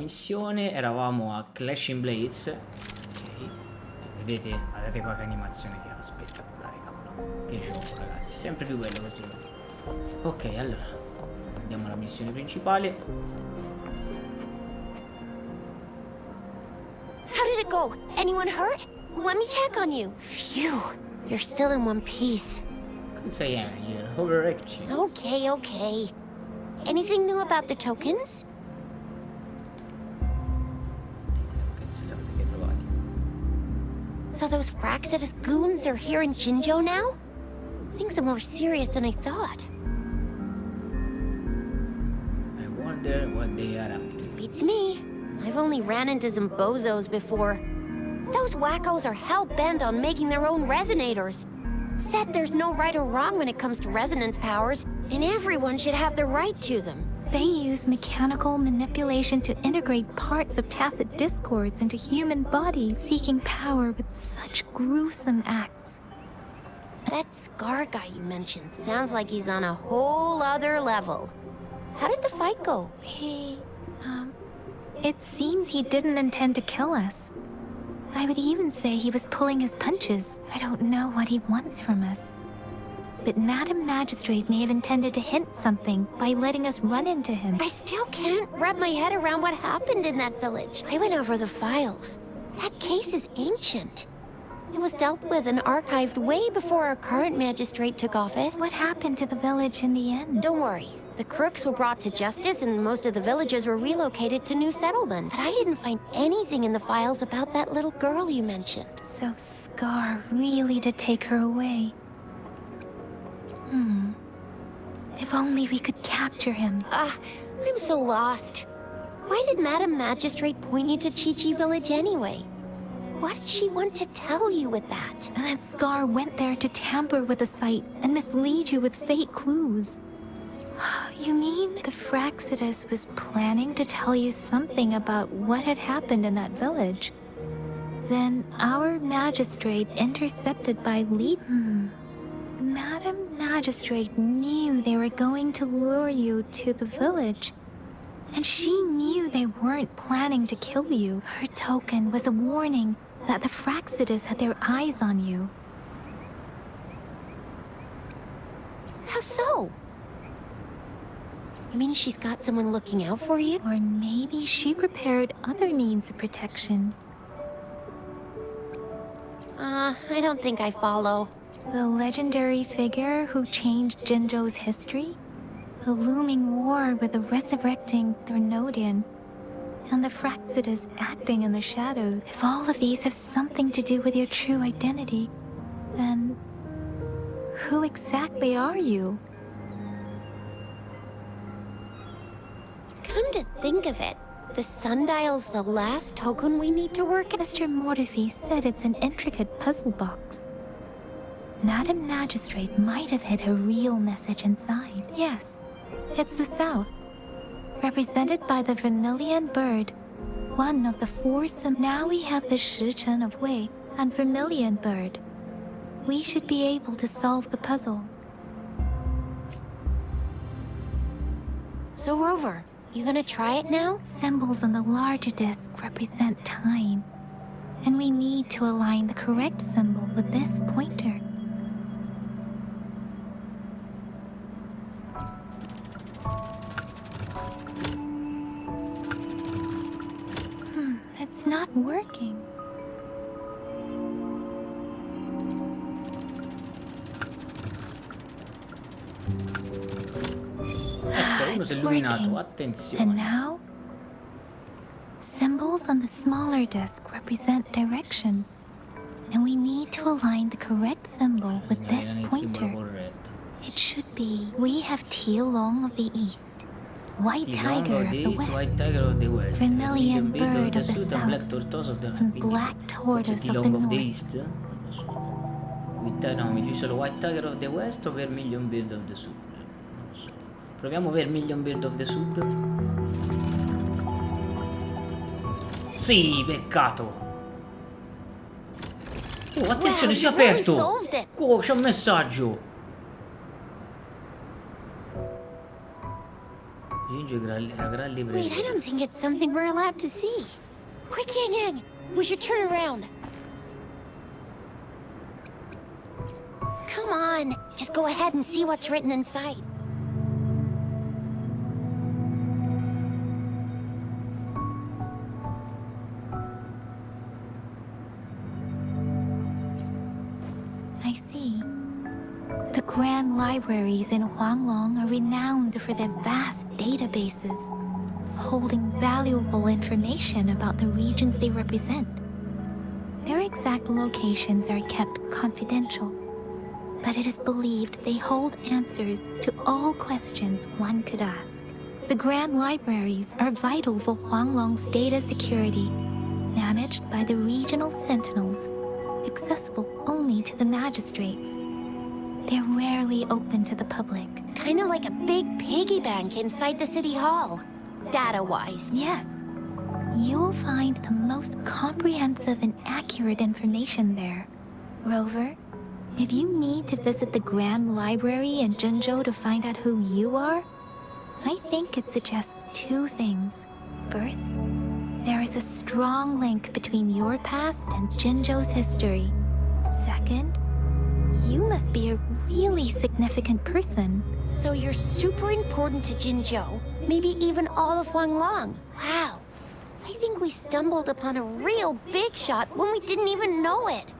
Missione, eravamo a Clashing Blades. Ok. Vedete? Guardate qua che animazione che ha, spettacolare, cavolo. Che gioco, ragazzi, sempre più bello questo gioco. Ok, allora andiamo alla missione principale. How did it go? Anyone hurt? Let me check on you. Phew, you're still in one piece. Cosa è? Overreaction. Okay. Anything new about the tokens? So those Fraxidus goons are here in Jinjo now? Things are more serious than I thought. I wonder what they are up to. Beats me. I've only ran into some bozos before. Those wackos are hell-bent on making their own resonators. Said there's no right or wrong when it comes to resonance powers, and everyone should have the right to them. They use mechanical manipulation to integrate parts of tacit discords into human bodies, seeking power with such gruesome acts. That Scar guy you mentioned sounds like he's on a whole other level. How did the fight go? It seems he didn't intend to kill us. I would even say he was pulling his punches. I don't know what he wants from us. But Madam Magistrate may have intended to hint something by letting us run into him. I still can't wrap my head around what happened in that village. I went over the files. That case is ancient. It was dealt with and archived way before our current magistrate took office. What happened to the village in the end? Don't worry. The crooks were brought to justice and most of the villagers were relocated to new settlements. But I didn't find anything in the files about that little girl you mentioned. So Scar really did take her away. If only we could capture him. I'm so lost. Why did Madam Magistrate point you to Chi-Chi Village anyway? What did she want to tell you with that? And that Scar went there to tamper with the site and mislead you with fake clues. You mean the Fraxidus was planning to tell you something about what had happened in that village? Then our magistrate intercepted by lead... Madam Magistrate knew they were going to lure you to the village. And she knew they weren't planning to kill you. Her token was a warning that the Fraxidus had their eyes on you. How so? You mean she's got someone looking out for you? Or maybe she prepared other means of protection. I don't think I follow. The legendary figure who changed Jinjo's history? The looming war with the resurrecting Threnodian, and the Fraxidus acting in the shadows. If all of these have something to do with your true identity, then who exactly are you? Come to think of it, the sundial's the last token we need to work at. Mr. Mortefi said it's an intricate puzzle box. Madam Magistrate might have hid a real message inside. Yes, it's the South, represented by the vermilion bird, one of the four. Now we have the Shichen of Wei and vermilion bird. We should be able to solve the puzzle. So Rover, you gonna try it now? Symbols on the larger disc represent time, and we need to align the correct symbol with this pointer. It's not working. Ecco, uno si è illuminato, And attenzione. now, symbols on the smaller disc represent direction, and we need to align the correct symbol with this Il simbolo pointer. corretto. It should be, we have Tealong of the East, White Tiger of the West, White Tiger of the West, Vermilion Medium Bird of the Sud, and Black South, Tortoise of the and quindi Black forse Tortoise of the T-Long of the North. East? Non lo so. No, mi dice solo White Tiger of the West o Vermilion Bird of the Sud? Non lo so. Proviamo Vermilion Bird of the Sud. Sì, peccato. Oh, attenzione, Wow, si è you really aperto. solved it. Oh, c'è un messaggio. Raggiunge la gran Wait, I libreria. don't think it's something we're allowed to see. Quick, Yang Yang! We should turn around. Come on, just go ahead and see what's written inside. I see. The grand libraries in Huanglong are renowned for their vast databases, holding valuable information about the regions they represent. Their exact locations are kept confidential, but it is believed they hold answers to all questions one could ask. The grand libraries are vital for Huanglong's data security, managed by the regional sentinels, accessible only to the magistrates. They're rarely open to the public. Kinda like a big piggy bank inside the city hall, data-wise. Yes. You'll find the most comprehensive and accurate information there. Rover, if you need to visit the Grand Library in Jinzhou to find out who you are, I think it suggests two things. First, there is a strong link between your past and Jinzhou's history. Second, you must be a really significant person. So you're super important to Jinzhou, maybe even all of Huanglong. Wow. I think we stumbled upon a real big shot when we didn't even know it.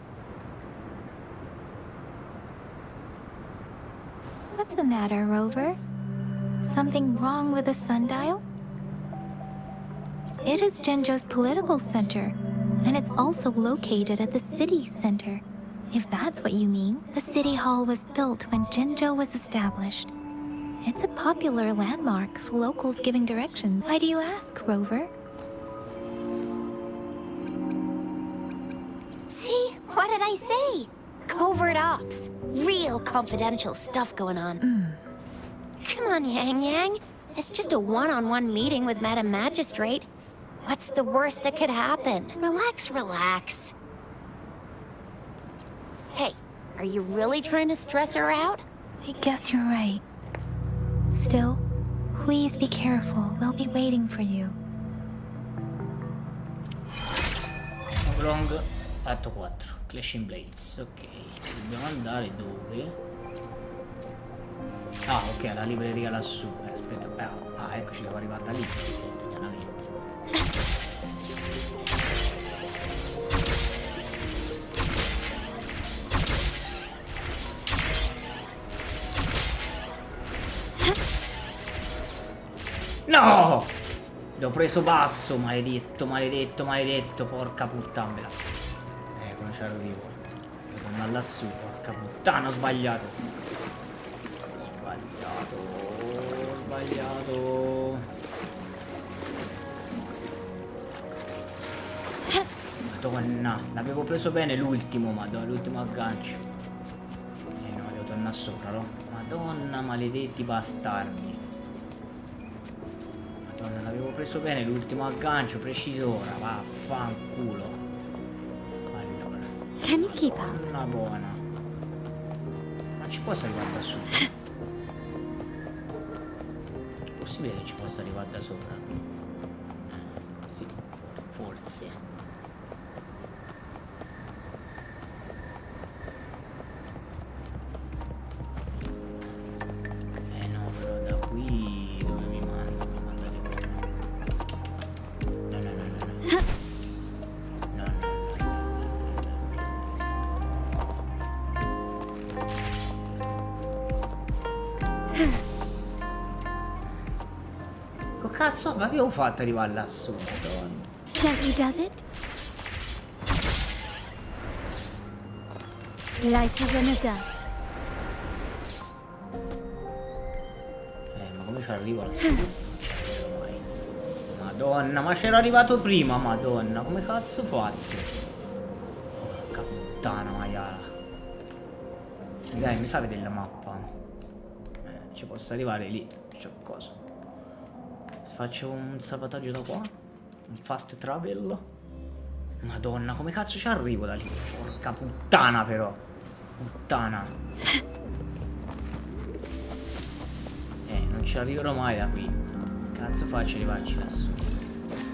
What's the matter, Rover? Something wrong with the sundial? It is Jinzhou's political center, and it's also located at the city center. If that's what you mean, the city hall was built when Jinzhou was established. It's a popular landmark for locals giving directions. Why do you ask, Rover? See? What did I say? Covert ops. Real confidential stuff going on. Come on, Yang Yang. It's just a one-on-one meeting with Madam Magistrate. What's the worst that could happen? Relax, relax. Hey, are you really trying to stress her out? I guess you're right. Still, please be careful. We'll be waiting for you. Long atto 4. Clashing Blades. Ok. Dobbiamo andare dove? Ah, ok, alla libreria lassù. Aspetta. Eccoci, devo arrivare da lì. Chiaramente. No! L'ho preso basso, maledetto, porca puttana. Come ci arrivo? Devo tornare lassù, porca puttana, ho sbagliato. Madonna, l'avevo preso bene l'ultimo, l'ultimo aggancio. No, devo tornare sopra, no? Madonna, maledetti bastardi. Madonna, l'avevo preso bene l'ultimo aggancio, preciso ora, vaffanculo. Allora. Can you keep up? Una buona. Ma ci posso arrivare da sopra? È possibile che ci possa arrivare da sopra? Sì, forse. No, però da qui dove mi manda? Mi manda di qua. No. Che cazzo avevo fatto arrivare lassù, madonna? Gently does it. Lighter than a dove. Ma come ci arrivo lassù? Non ci arrivo mai. Madonna, ma c'ero arrivato prima, madonna. Come cazzo ho fatto? Porca puttana maiala. Dai, mi fa vedere la mappa. Ci posso arrivare lì. C'è cosa. Faccio un salvataggio da qua. Un fast travel. Madonna, come cazzo ci arrivo da lì? Porca puttana però. Puttana. Non ci arriverò mai da qui. Cazzo faccio arrivarci lassù?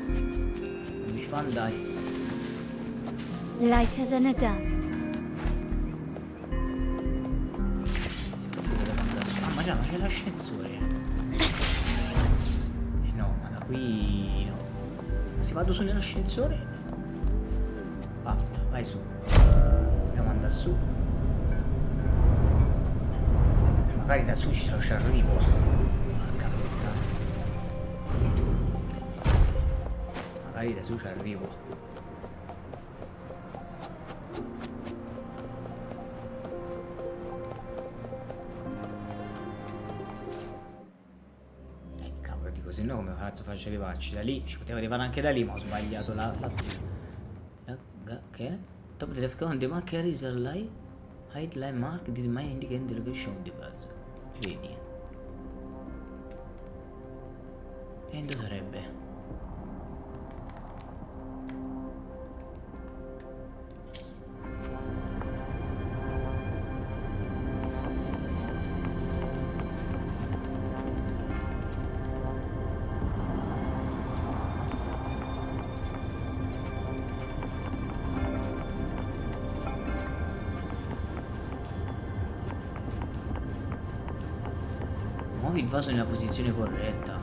Non ci fa andare. Lighter than a dove. Ah, ma già, ma c'è l'ascensore. No, ma da qui no. Ma se vado su nell'ascensore? Basta, vai su. Dobbiamo andare su. Magari da su ci arrivo. Porca puttana. Magari da su ci arrivo. Cavolo, dico, se no come cazzo faccio arrivarci da lì? Ci poteva arrivare anche da lì, ma ho sbagliato che? Top the left corner, the mark carries a light height line mark. This might indicate the location of the puzzle. Vedi? E dove sarebbe? Muovi il vaso nella posizione corretta.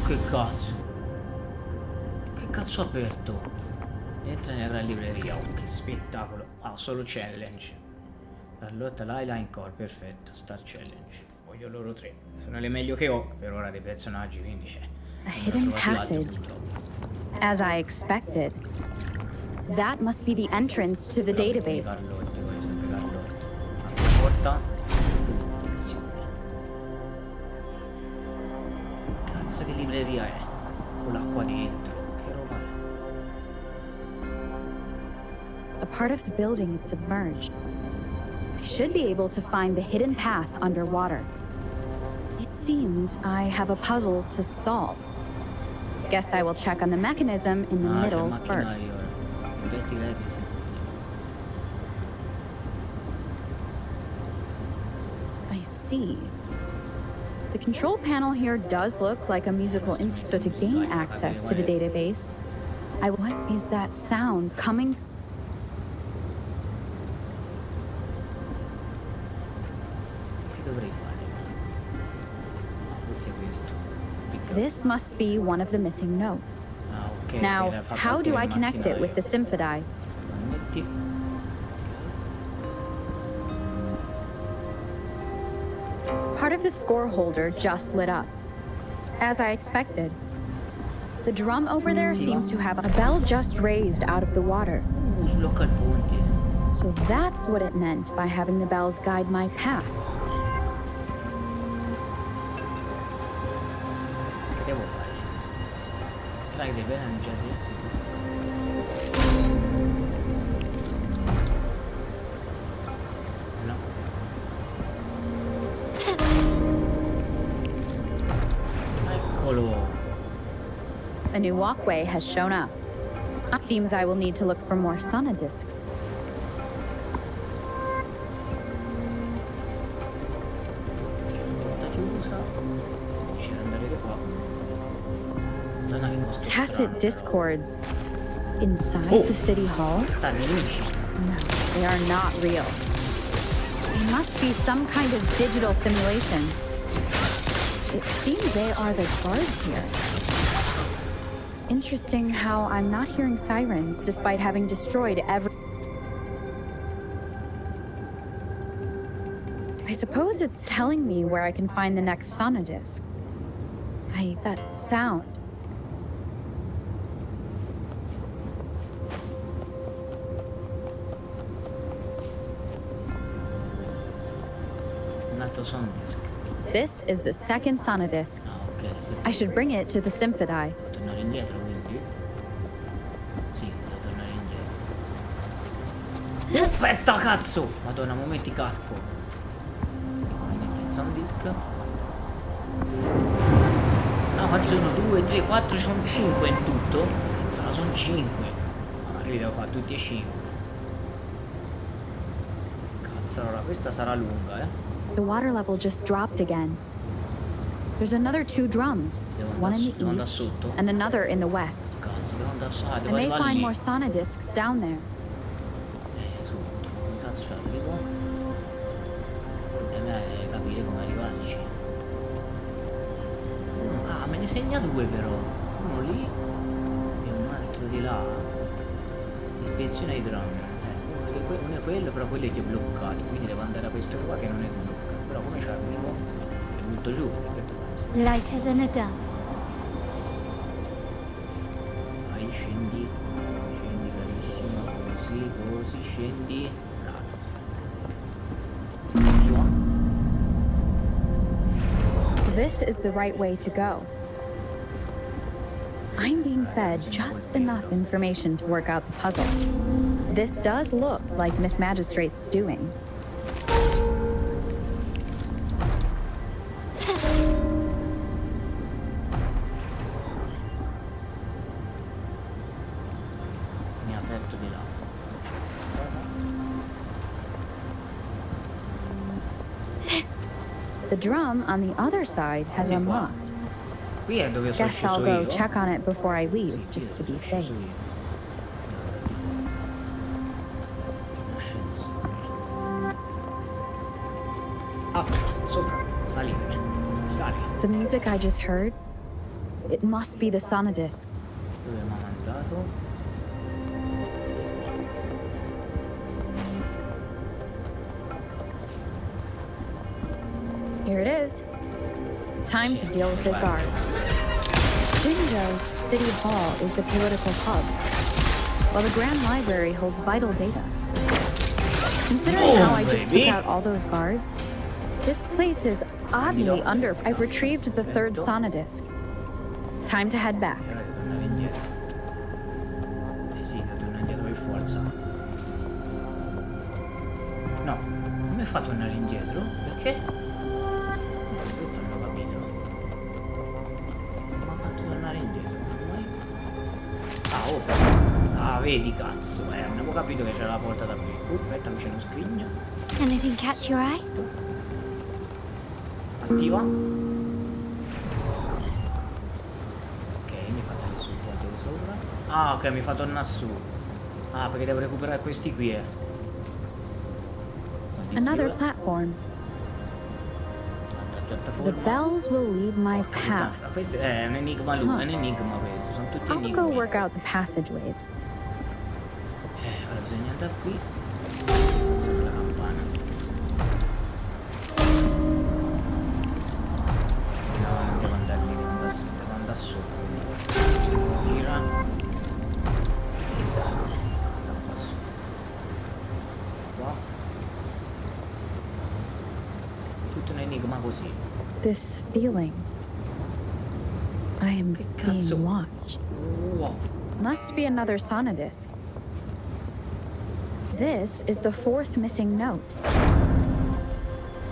Che cazzo? Che cazzo ho aperto? Entra nella libreria. Oh, che spettacolo. Ah, solo challenge. Carlotta, l'Highline Core, perfetto. Star challenge. Voglio loro 3. Sono le meglio che ho per ora dei personaggi, quindi A hidden passage. As I expected. That must be the entrance to the database. Carlotte, voglio sempre Carlotta. Apri la porta. Attenzione. Cazzo che libreria è? Con l'acqua dentro. Che roba è? A part of the building is submerged. I should be able to find the hidden path underwater. It seems I have a puzzle to solve. Guess I will check on the mechanism in the middle first. Investigare che si... I see. The control panel here does look like a musical instrument. So to gain access to the database, what is that sound coming? Che dovrei fare? Forse questo. This must be one of the missing notes. Ah, ok. Now, how do I connect it with the Symphodi? Metti. Part of the score holder just lit up. As I expected. The drum over there seems to have a bell just raised out of the water. Sblocca il ponte. So that's what it meant by having the bells guide my path. Che devo fare? Estrai dei beni eserciti. No. Eccolo. A new walkway has shown up. Seems I will need to look for more sonodiscs. Porta chiusa. C'è da andare di qua. Donna che posto Tacit strano. discords inside Oh. the city hall? Stanno i nemici. No, they are not real. They must be some kind of digital simulation. It seems they are the guards here. Interesting how I'm not hearing sirens despite having destroyed every... I suppose it's telling me where I can find the next sonodisc. That sound. Un altro sound disc. This is the second sonodisc. Ah, ok, sì. I should bring it to the Symphodi. Devo tornare indietro, quindi. Sì, devo tornare indietro. Aspetta, cazzo! Madonna, momenti casco. Metti il sound disc. No, quanti sono? 2, 3, 4, sono 5 in tutto. Cazzo, no, sono 5. Ma che li devo fare tutti e 5. Cazzo, allora questa sarà lunga, eh. The water level just dropped again. There's another 2 drums, one in the east sotto. and another in the west. Cazzo, devo andare sotto. I Devo may arrivare find lì. more sauna discs down there. Sotto. Come cazzo ci arrivo? Il problema è capire come arrivarci. Ah, me ne segna 2 però. Uno lì e un altro di là. Ispezione ai drum. Uno è quello, però quello è già bloccato. Quindi devo andare a questo qua che non è bloccato. Però come ci arrivo? È butto giù perché per forza. Lighter than a dove. Vai, scendi. Scendi bravissimo. Così, scendi. Grazie. Attiva. So this is the right way to go. I'm being fed just enough information to work out the puzzle. This does look like Miss Magistrate's doing. Mi ha aperto di là. The drum on the other side has unlocked. Qui è dove sono Guess I'll sceso go io. check on it before I leave, Sì, just to io be sono safe. sceso io. Ascensore. Ah, sopra, salire. Si sale. The music I just heard, it must be the Sonodisc. Dove mi ha mandato? Here it is. Time to deal with the guards. Windows City Hall is the political hub, while the Grand Library holds vital data. Considering how I just took out all those guards, this place is oddly under. I've retrieved the 3rd Sonodisc. Time to head back. E ora devo tornare indietro. Eh sì, devo tornare indietro per forza. No, non mi fa tornare indietro? Perché? No, questo non l'ho capito. Non mi ha fatto tornare indietro. Come? Ah, oh, ah, vedi cazzo, non avevo capito che c'era la porta da qui. Aspetta, qui c'è uno scrigno. Anything catch your eye? Attiva. Ok, mi fa salire sul ponte di sopra. Ah, ok, mi fa tornare su. Ah, perché devo recuperare questi qui, Sono di Another due. platform. Altra The piattaforma. bells will lead my Porca path. puttana, questo è un enigma lui, è un enigma questo, sono tutti I'll enigmi. go work out the passageways. Ora bisogna andare qui. Funziona la campana. No, non devo andare lì, devo andare sopra. Gira. Esatto. Da qua su. Qua. Tutto un enigma così. This feeling. I am Che cazzo? being watched. Wow. Must be another Sonodisc. This is the 4th missing note.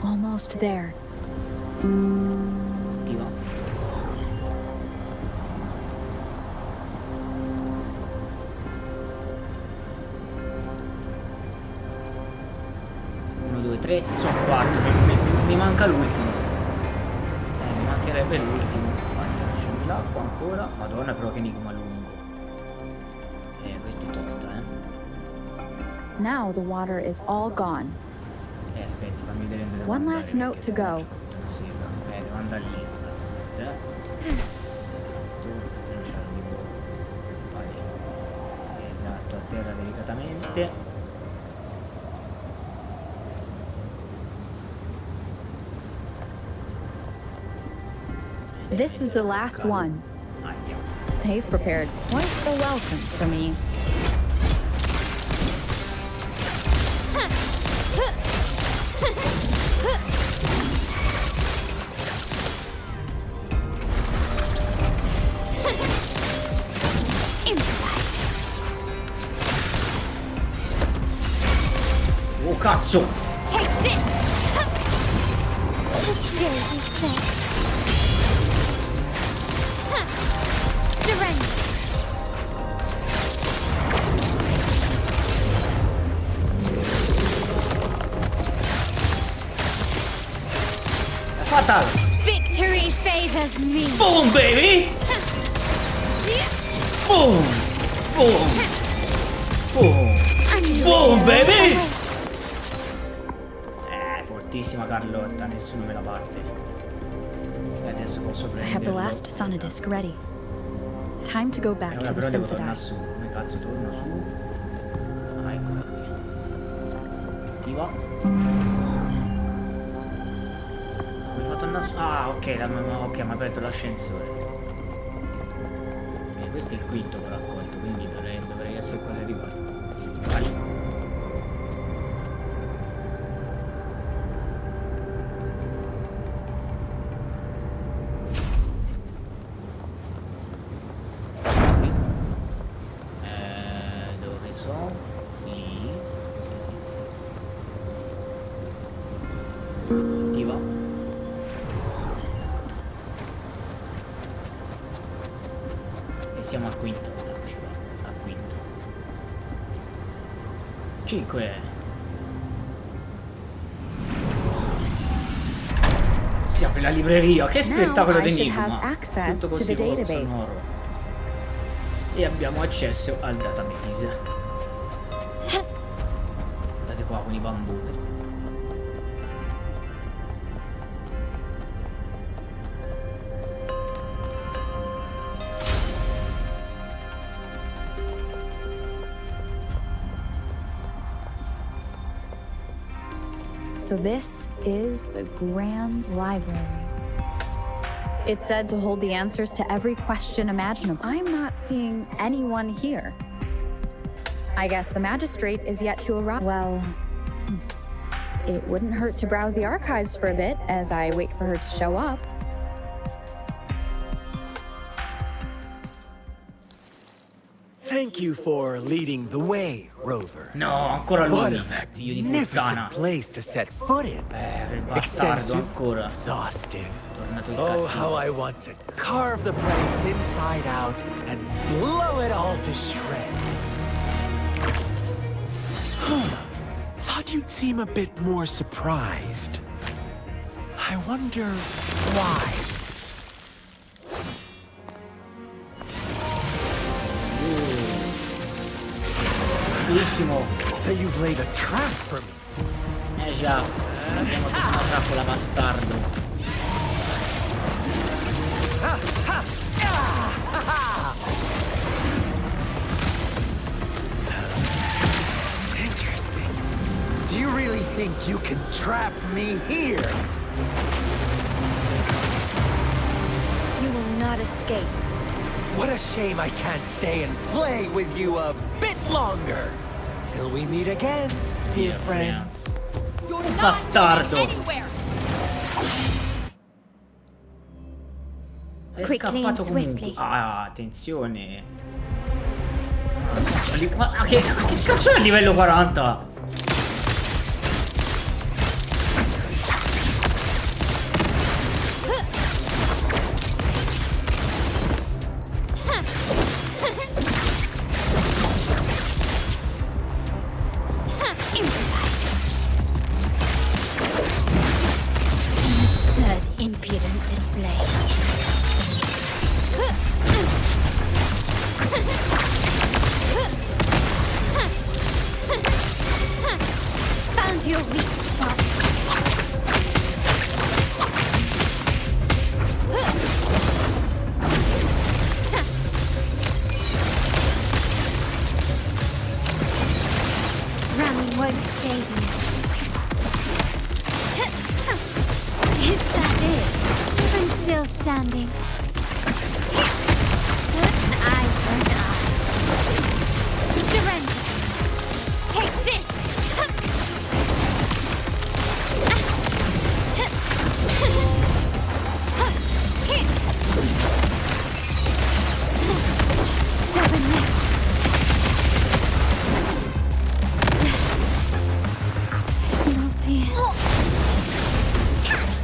Almost there. Attiva. Uno, due, tre, sono 4. Mi manca l'ultimo. Mi mancherebbe l'ultimo. Infatti, lasciami l'acqua ancora. Madonna, però che enigma lungo. Questo è tosta, Now the water is all gone. Aspetta, fammi vedere dove devo One andare, last note perché to go. non c'ho capito una sega. Devo andare lì. Aspetta. Esatto. Non c'era tipo. Vai. Esatto, a terra delicatamente. This is the last one. Aia. They've prepared quite the welcome for me. Oh cazzo! Take this! The stage is set. Surrender! Fatal! Victory favors me. Boom, baby! Boom! Boom! Boom! Boom, baby! Fortissima Carlotta, nessuno me la batte. E adesso posso I have the prenderlo. last sonodisc ready. Time to go back Ora to the però devo tornare symphony. su. Come cazzo torno su? Ah, eccola qui. Attiva. Come fa a tornare su? Ah, ok, ok, mi ha aperto l'ascensore. E questo è il quinto che ho raccolto, quindi dovrei essere quasi riguardo. Sali. Dove sono? Lì. Attiva. Esatto. E siamo al quinto. Eccoci qua. Al quinto. 5. Si apre la libreria. Che spettacolo Now I should d'enigma. have access Tutto to così the database. sonoro. E abbiamo accesso al database. Guardate qua con i bambù. So this is the Grand Library. It's said to hold the answers to every question imaginable. I'm not seeing anyone here. I guess the magistrate is yet to arrive. Well, it wouldn't hurt to browse the archives for a bit as I wait for her to show up. Thank you for leading the way, Rover. No, ancora What lui. a Figlio di magnificent puttana. place to set foot in. Il bastardo Extensive, ancora. exhaustive. Tornato il Oh, cattivo. how I want to carve the place inside out and blow it all to shreds. Thought you'd seem a bit more surprised. I wonder why. Bellissimo. So you've laid a trap for me. Già. Abbiamo preso una trappola bastardo. Interesting. Do you really think you can trap me here? You will not escape. What a shame I can't stay and play with you a bit longer. Till we meet again, dear friends. Bastardo. È Quickly scappato and comunque. swiftly. Ah, attenzione. Che cazzo è il livello 40? Absurd, impudent display. Found your weak spot. Running won't save you. Is that it? I'm still standing. Eye for an eye. Surrender. Take this. Such stubbornness. There's no fear.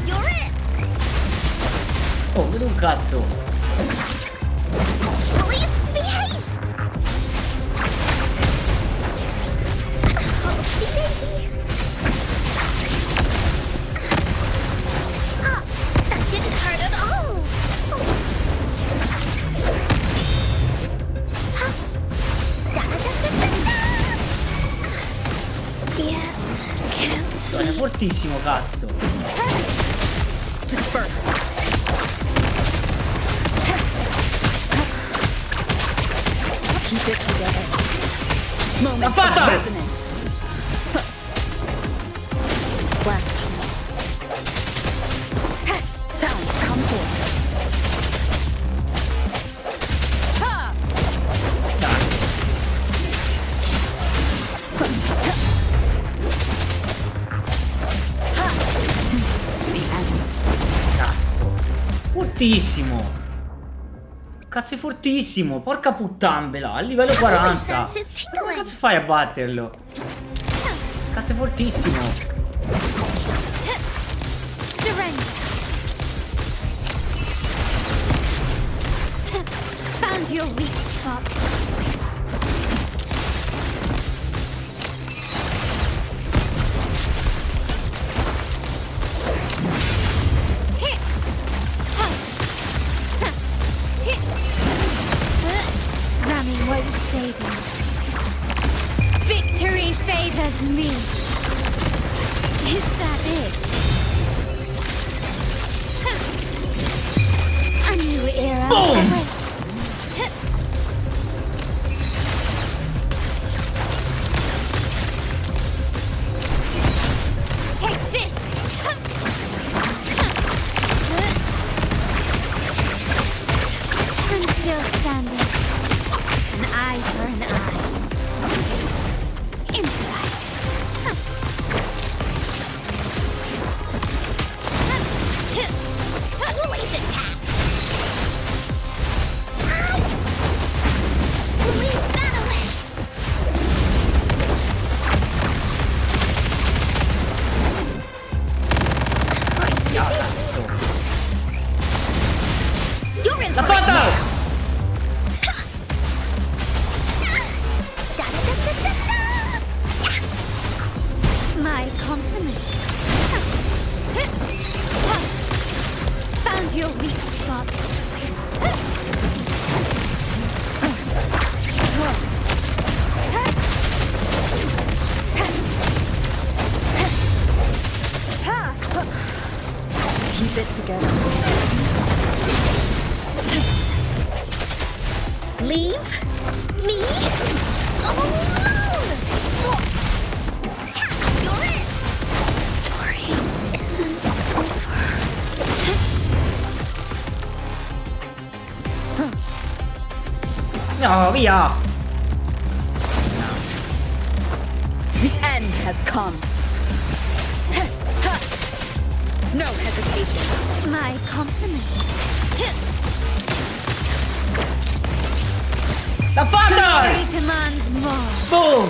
You're it. Oh, vedo un cazzo. Please behave. fortissimo, cazzo. Disperse. Keep it together. Moment of fatta! resonance. Blast channels. Sound, come forth. Ha! Cazzo. Fortissimo. Cazzo è fortissimo. Porca puttambela. A livello 40. Come cazzo fai a batterlo? Cazzo è fortissimo. Surrender. Found your weak spot. Running won't save you. Victory favors me. Is that it? A new era awaits. Take this. I'm still standing. An eye for an eye. Improvise. Laser tap. Leave that away. Ya, cazzo. You're in L'ha for it. fatta! My compliments. Found your weak spot. Keep it together. Leave me alone! You're in! The story isn't over. No, via! The end has come. No hesitation. My compliments. L'ha fatta! Glory demands more. Boom!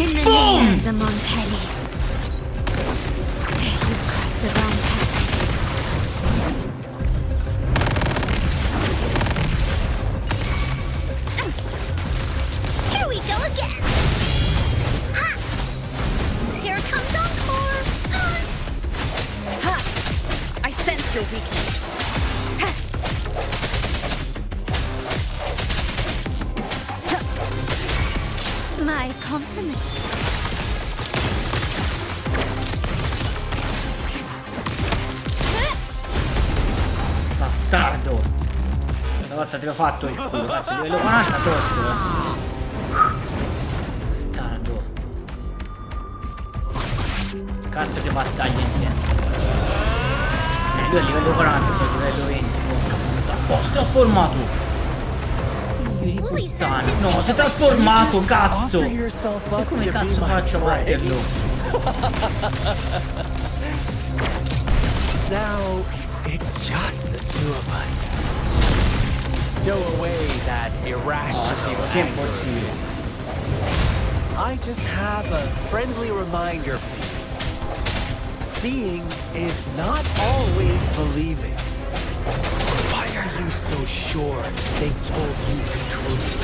In the Boom! name of the Montellis. You've crossed the wrong passage. Here we go again. Ha! Here comes encore. Ha! I sense your weakness. My compliments. Bastardo! Una volta te l'ho fatto il culo, cazzo, livello 40 sotto. Bastardo. Cazzo che battaglia intensa. Lui è a livello 40, sono a livello 20. Porca puttana. Oh, si è trasformato! Figlio di puttana. No, si è trasformato, cazzo! E come cazzo faccio a batterlo? Now, it's just the two of us. Stow away that irrational Oh, sì, così è impossibile. I just have a friendly reminder for you. Seeing is not always believing. Why are you so sure they told you the truth?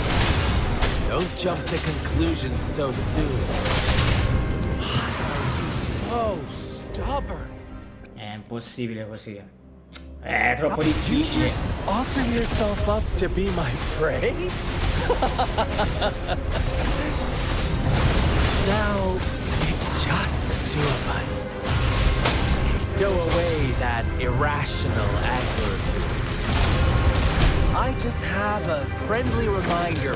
Don't jump to conclusions so soon. Why are you so stubborn? È impossibile così. È troppo You difficile. just offer yourself up to be my prey? irrational anger of yours. I just have a friendly reminder.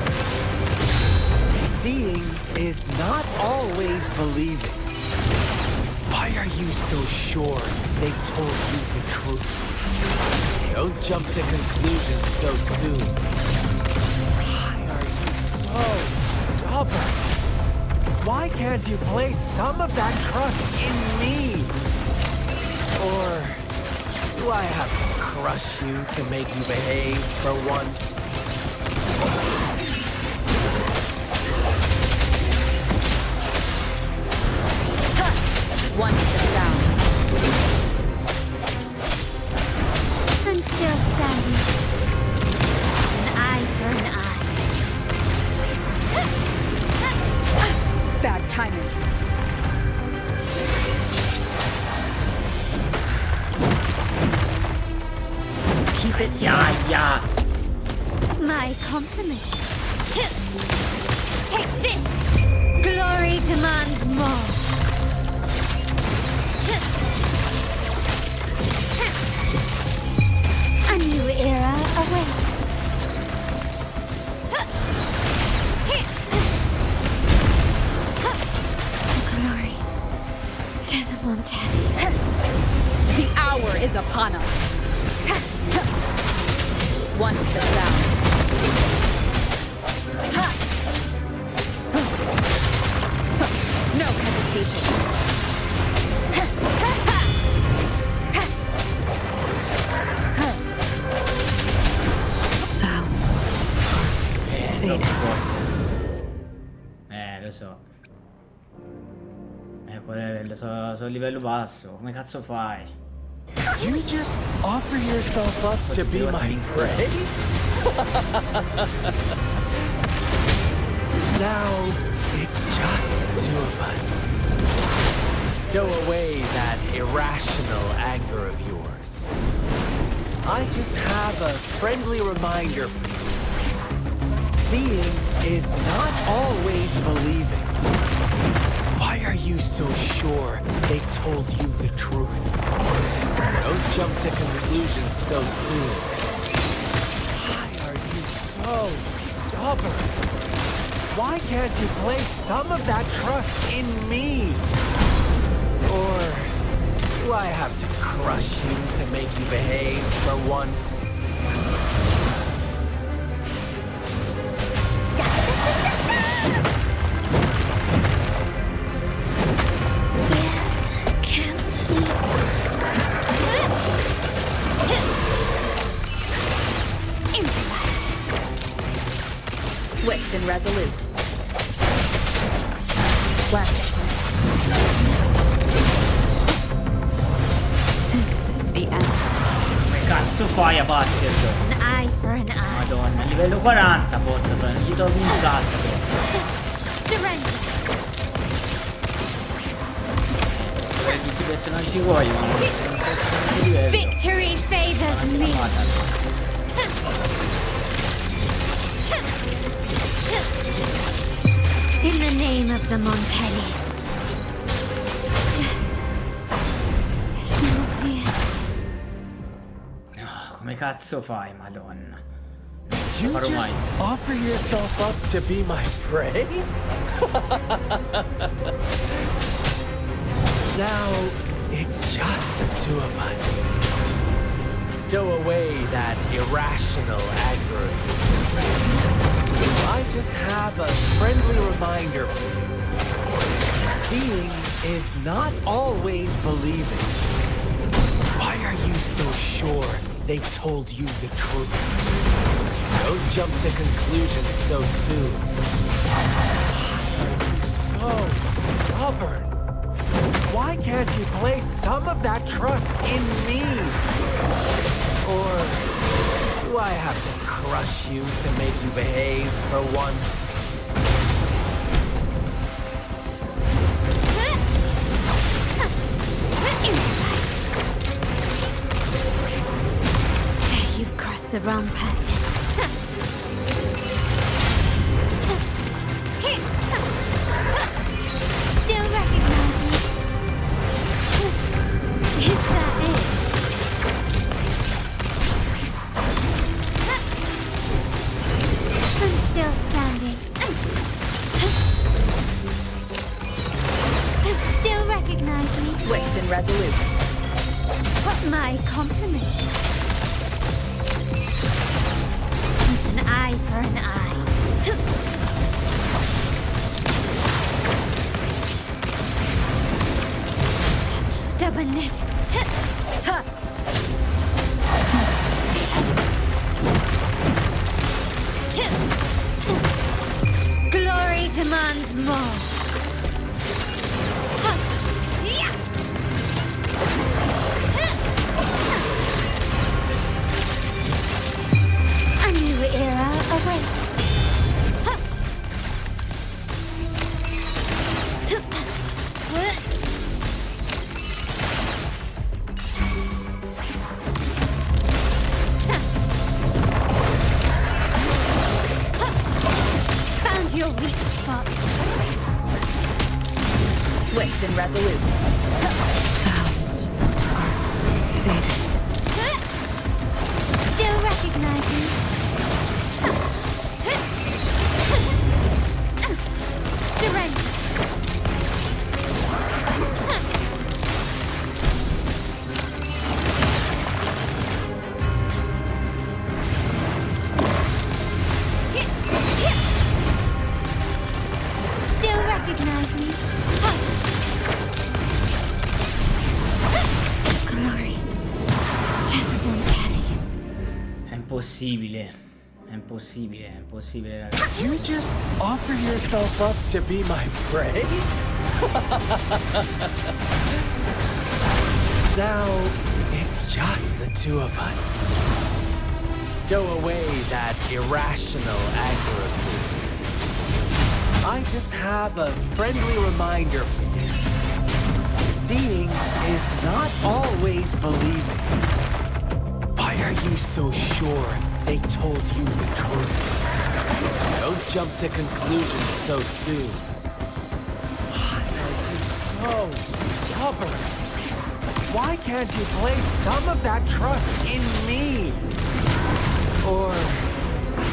Seeing is not always believing. Why are you so sure they told you the truth? Don't jump to conclusions so soon. Why are you so stubborn? Why can't you place some of that trust in me? Or do I have to crush you to make you behave for once? Once the sound. I'm still standing. An eye for an eye. Bad timing. Keep it down. Yeah. My compliments. Take this! Glory demands more. A new era awaits. Glory to the Montanes. The hour is upon us. Once the sound. No hesitation. Sound. Troppo forte. Lo so. Sono a livello basso. Come cazzo fai? You just offer yourself up to be my prey? Now, it's just the two of us. Stow away that irrational anger of yours. I just have a friendly reminder for you. Seeing is not always believing. Why are you so sure they told you the truth? Don't jump to conclusions so soon. Why are you so stubborn? Why can't you place some of that trust in me? Or do I have to crush you to make you behave for once? Can't sleep. Improvise. Swift and resolute. Left. Is this the end? Come cazzo fai a batterlo? An eye for an eye. Madonna, livello 40 bot, non gli trovi un cazzo. Surrender. Tutti i personaggi vogliono. Non possono livello. Victory favors me. In the name of the Montanes. There's no fear. Come cazzo fai, madonna? You Farò just mai. offer yourself up to be my prey? Now, it's just the two of us. Stow away that irrational anger of yours. I just have a friendly reminder for you. Seeing is not always believing. Why are you so sure they told you the truth? Don't jump to conclusions so soon. Why are you so stubborn? Why can't you place some of that trust in me? Or do I have to crush you to make you behave for once? You've crossed the wrong person. Still recognize me? Is that it? resolute. My compliments. An eye for an eye. Such stubbornness. Glory demands more. A new era awaits. Found your weak spot. Swift and resolute. Still recognizing. Surrender. Still recognize me. Glory to the Montanis. È impossibile. È impossibile, è impossibile, ragazzi. You just offer yourself up to be my prey? Now, it's just the two of us. Stow away that irrational anger of yours. I just have a friendly reminder for you. Seeing is not always believing. Why are you so sure they told you the truth? Don't jump to conclusions so soon. Why are you so stubborn? Why can't you place some of that trust in me? Or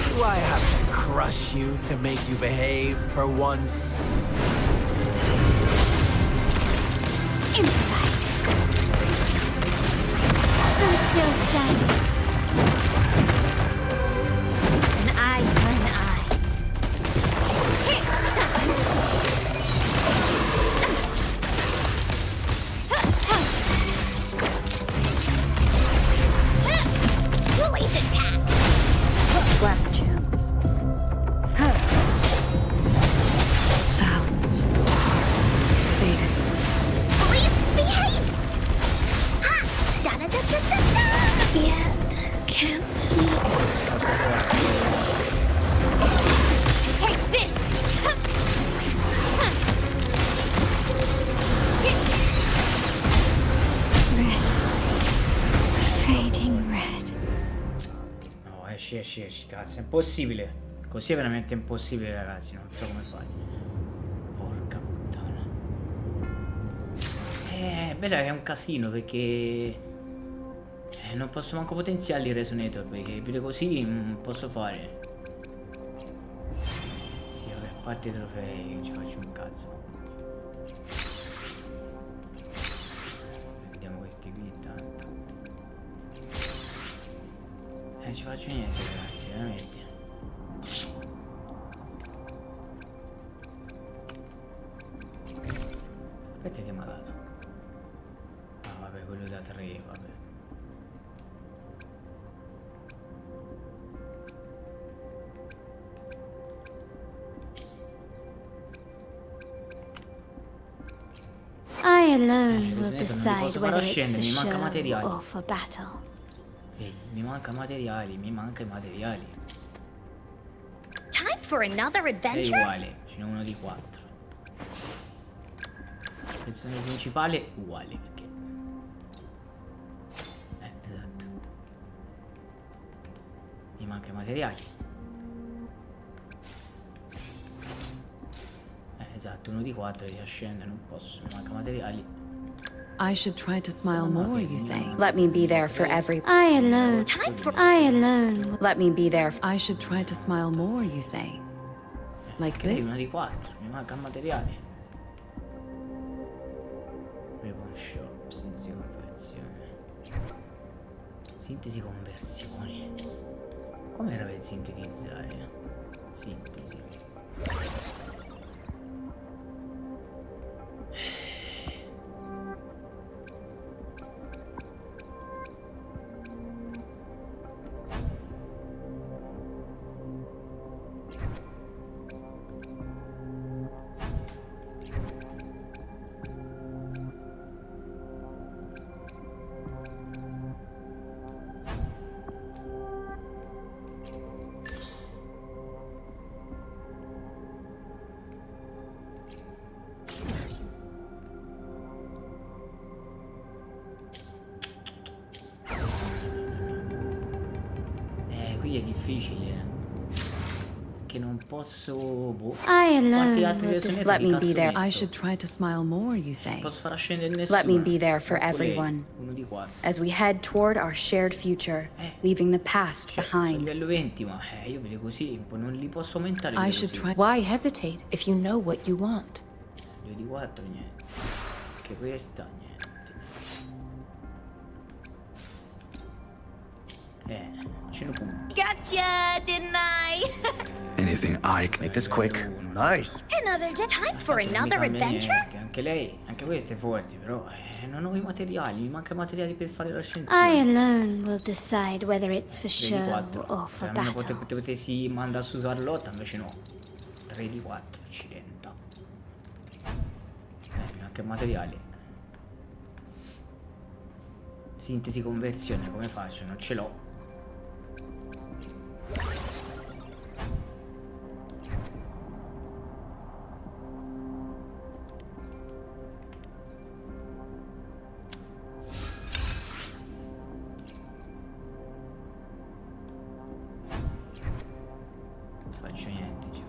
do I have to crush you to make you behave for once? Improvise. I'm still standing. An eye for an eye. Police attack! Last chance. Sounds faded. Police behave! Ha! Da-da-da-da-da-da! Yet can't sleep. Take this! Ha! Ha! Red. Fading red. No, esci, cazzo, è impossibile. Così è veramente impossibile, ragazzi, non so come fare. Porca puttana. Bella che è un casino perché non posso manco potenziarli i resonator perché più di così non posso fare. Sì, vabbè, a parte i trofei non ci faccio un cazzo. Vediamo questi qui intanto. Non ci faccio niente, ragazzi, veramente. Perché che mi ha dato? Ah, vabbè, quello da 3, vabbè. I alone will non decide posso whether far it's scendere, for mi manca show materiale. or for battle. Mi manca materiali, mi manca i materiali. Time for another È adventure? uguale, ce n'è uno di 4. Sezione principale uguale perché. Esatto. Mi manca i materiali. Esatto, uno di 4 riascende, non posso, mi manca materiali. I should try to smile more, you say? Let me be there for every... I alone. Time for I alone. Let me be there I should try to smile more, you say? Like Lei è una this? di 4, mi manca il materiale. Weapon shop, sintesi conversione. Sintesi conversione. Come era per sintetizzare? Sintesi. Qui è difficile, che non posso. Boh. I alone Quanti altri will personaggi just let me cazzo be there. metto? I should try to smile more, you say. Posso far scendere nessuno. Let me be there for Oppure everyone. uno di quattro. As we head toward our shared future, leaving the past Cioè, sono behind. livello 20, ma io vedo così, non li posso aumentare. I io should così. try. Why hesitate if you know what you want? Io di 4 niente. Che questa niente. Ce ne punto. Gotcha, didn't I? Anything I can make this quick. Nice. Another time for Non mi another cambia adventure? niente. Anche lei, anche questa è forte, però non ho i materiali, mi manca i materiali per fare I l'ascensione. alone will decide whether it's for 3 di show 4. or for Almeno battle. potessi mandare su Carlotta, invece no. 3 di 4, accidenta. Mi manca i materiali. Sintesi conversione, come faccio? Non ce l'ho. Faccio niente, ci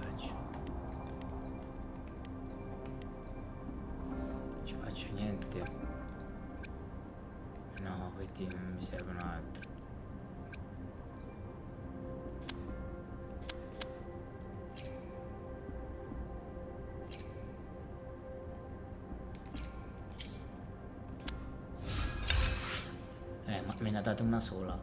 faccio niente. No, questi non mi servono altro. Ma me ne ha data una sola.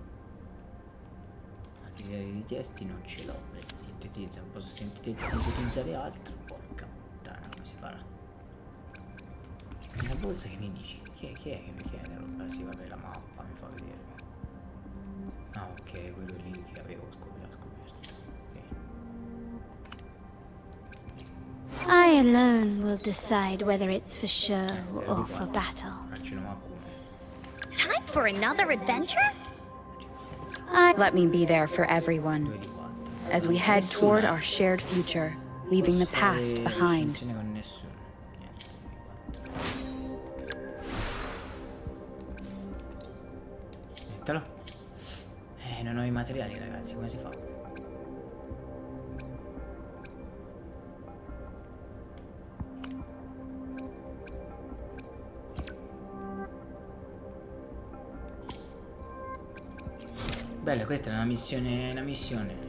Materiali richiesti non ce l'ho. Sintetizza, non posso sintetizzare altro. Porca puttana, come si farà? Una borsa che mi dici? Chi è che mi chiede roba? Sì, vabbè, la mappa mi fa vedere. Ah, ok, quello lì che avevo scoperto. Ok. I alone will decide whether it's for show or for battle. Non ce l'ho alcune. Time for another adventure? Let me be there for 2 everyone. di 4. As we head toward our shared future, leaving the past behind. Con nessuno. Niente, 2 di 4. Mettalo. Non ho i materiali, ragazzi, come si fa? Bella, questa è una missione,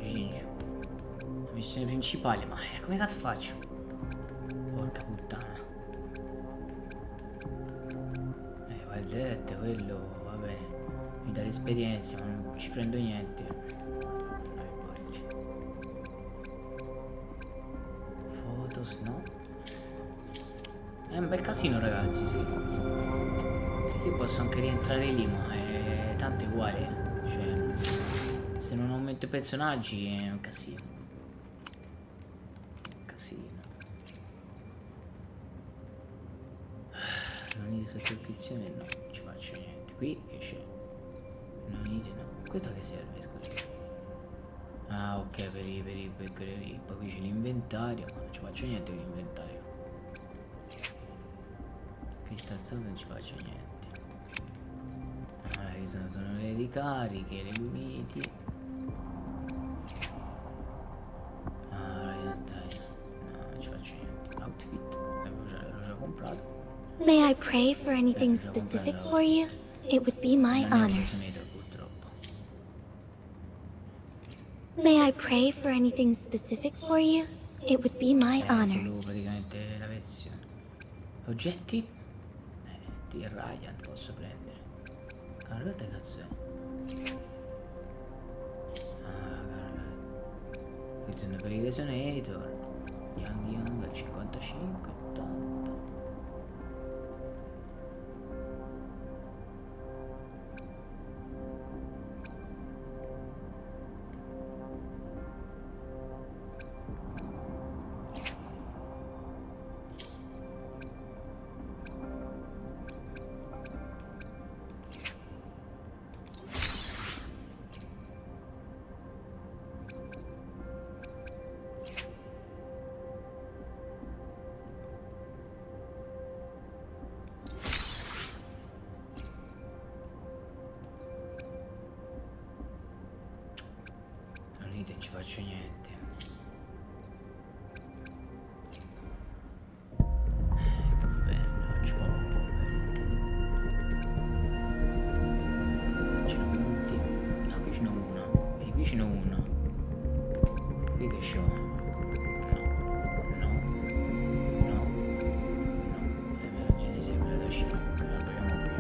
Gingio. Una missione principale, ma come cazzo faccio? Porca puttana. Guardate, quello, va bene. Mi dà l'esperienza, ma non ci prendo niente. Madonna, che palle. Photos, no. È un bel casino, ragazzi, sì. Perché io posso anche rientrare lì, ma è tanto uguale. Cioè, se non aumento i personaggi è un casino. Non di sottoscrizione, no, non ci faccio niente. Qui che c'è? Non dite no. Questo che serve, scusi? Ah, ok, per quelle lì. Poi qui c'è l'inventario, ma non ci faccio niente con l'inventario. Qui sta il salvo, non ci faccio niente. Sono le ricariche, le uniti. Dai. No, non ci faccio niente. Outfit, l'ho già comprato. May I pray for anything specific for you? It would be my honor. Purtroppo. May I pray for anything specific for you? It would be my honor. Solo praticamente la versione. Oggetti? tutti. E Ryan posso prendere. Carlotta che cazzo è? Questi sono per i resonator. Young al 55, 80. Non ci faccio niente. Convenno, faccio poco un convenno. Ce ne punti. No, qui ce n'ho uno. Vedi, qui ce n'ho uno. Qui che c'ho? No. Me la genesi è quella da scena. La paghiamo qui.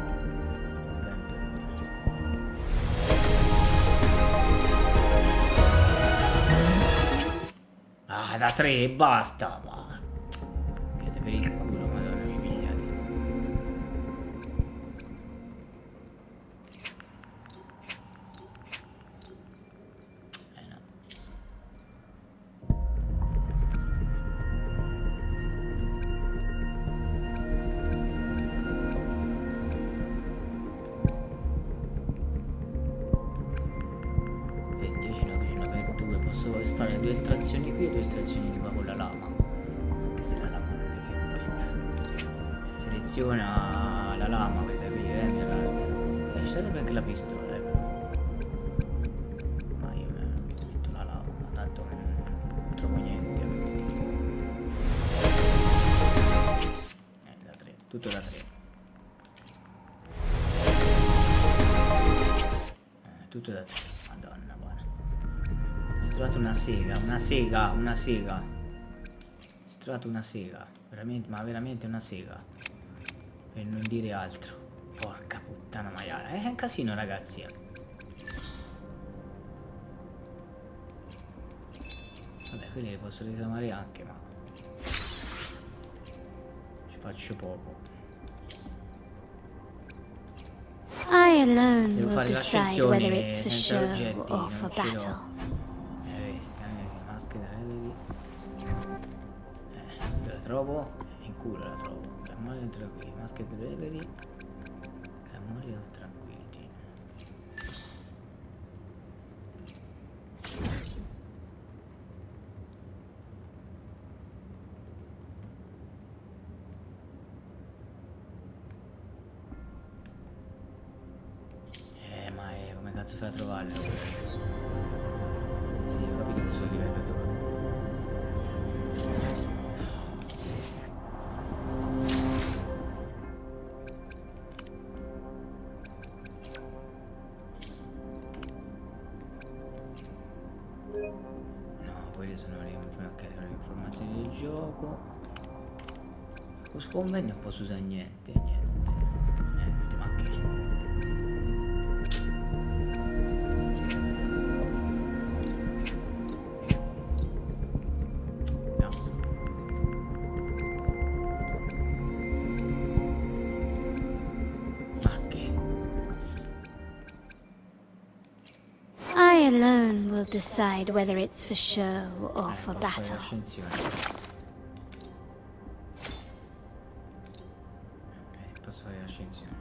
Un ben per uno. Da 3 e basta, ma piate per il culo, madonna, mi pigliate. No. Per 2 posso fare 2 estrazioni qui e 2 estrazioni di qua con la lama, anche se la lama non è che poi seleziona la lama questa qui, mi arrabia. Ci sarebbe anche la pistola, però. Ma io metto la lama, ma tanto non trovo niente. Da 3, tutto da 3. Tutto da 3, madonna buona. Si è trovato una sega. Si è trovato una sega. Veramente, ma veramente una sega. Per non dire altro. Porca puttana maiala. È un casino, ragazzi. Vabbè, quelli li posso reclamare anche, ma ci faccio poco. I alone Devo will fare decide whether l'ascensione it's for senza show oggetti, or for non ce l'ho. battle. Maschera, vedi? Te la trovo? In culo la trovo. Clamori o tranquilli. Maschera reverie. Clamori o tranquillity. Ma come cazzo fai a trovarlo? Sì, ho capito che sono a livello 2. No, quelle sono le informazioni del gioco. Questo convegno non posso usare niente, ma che... I alone will decide whether it's for show or for posso fare battle. l'ascensione. Posso fare l'ascensione.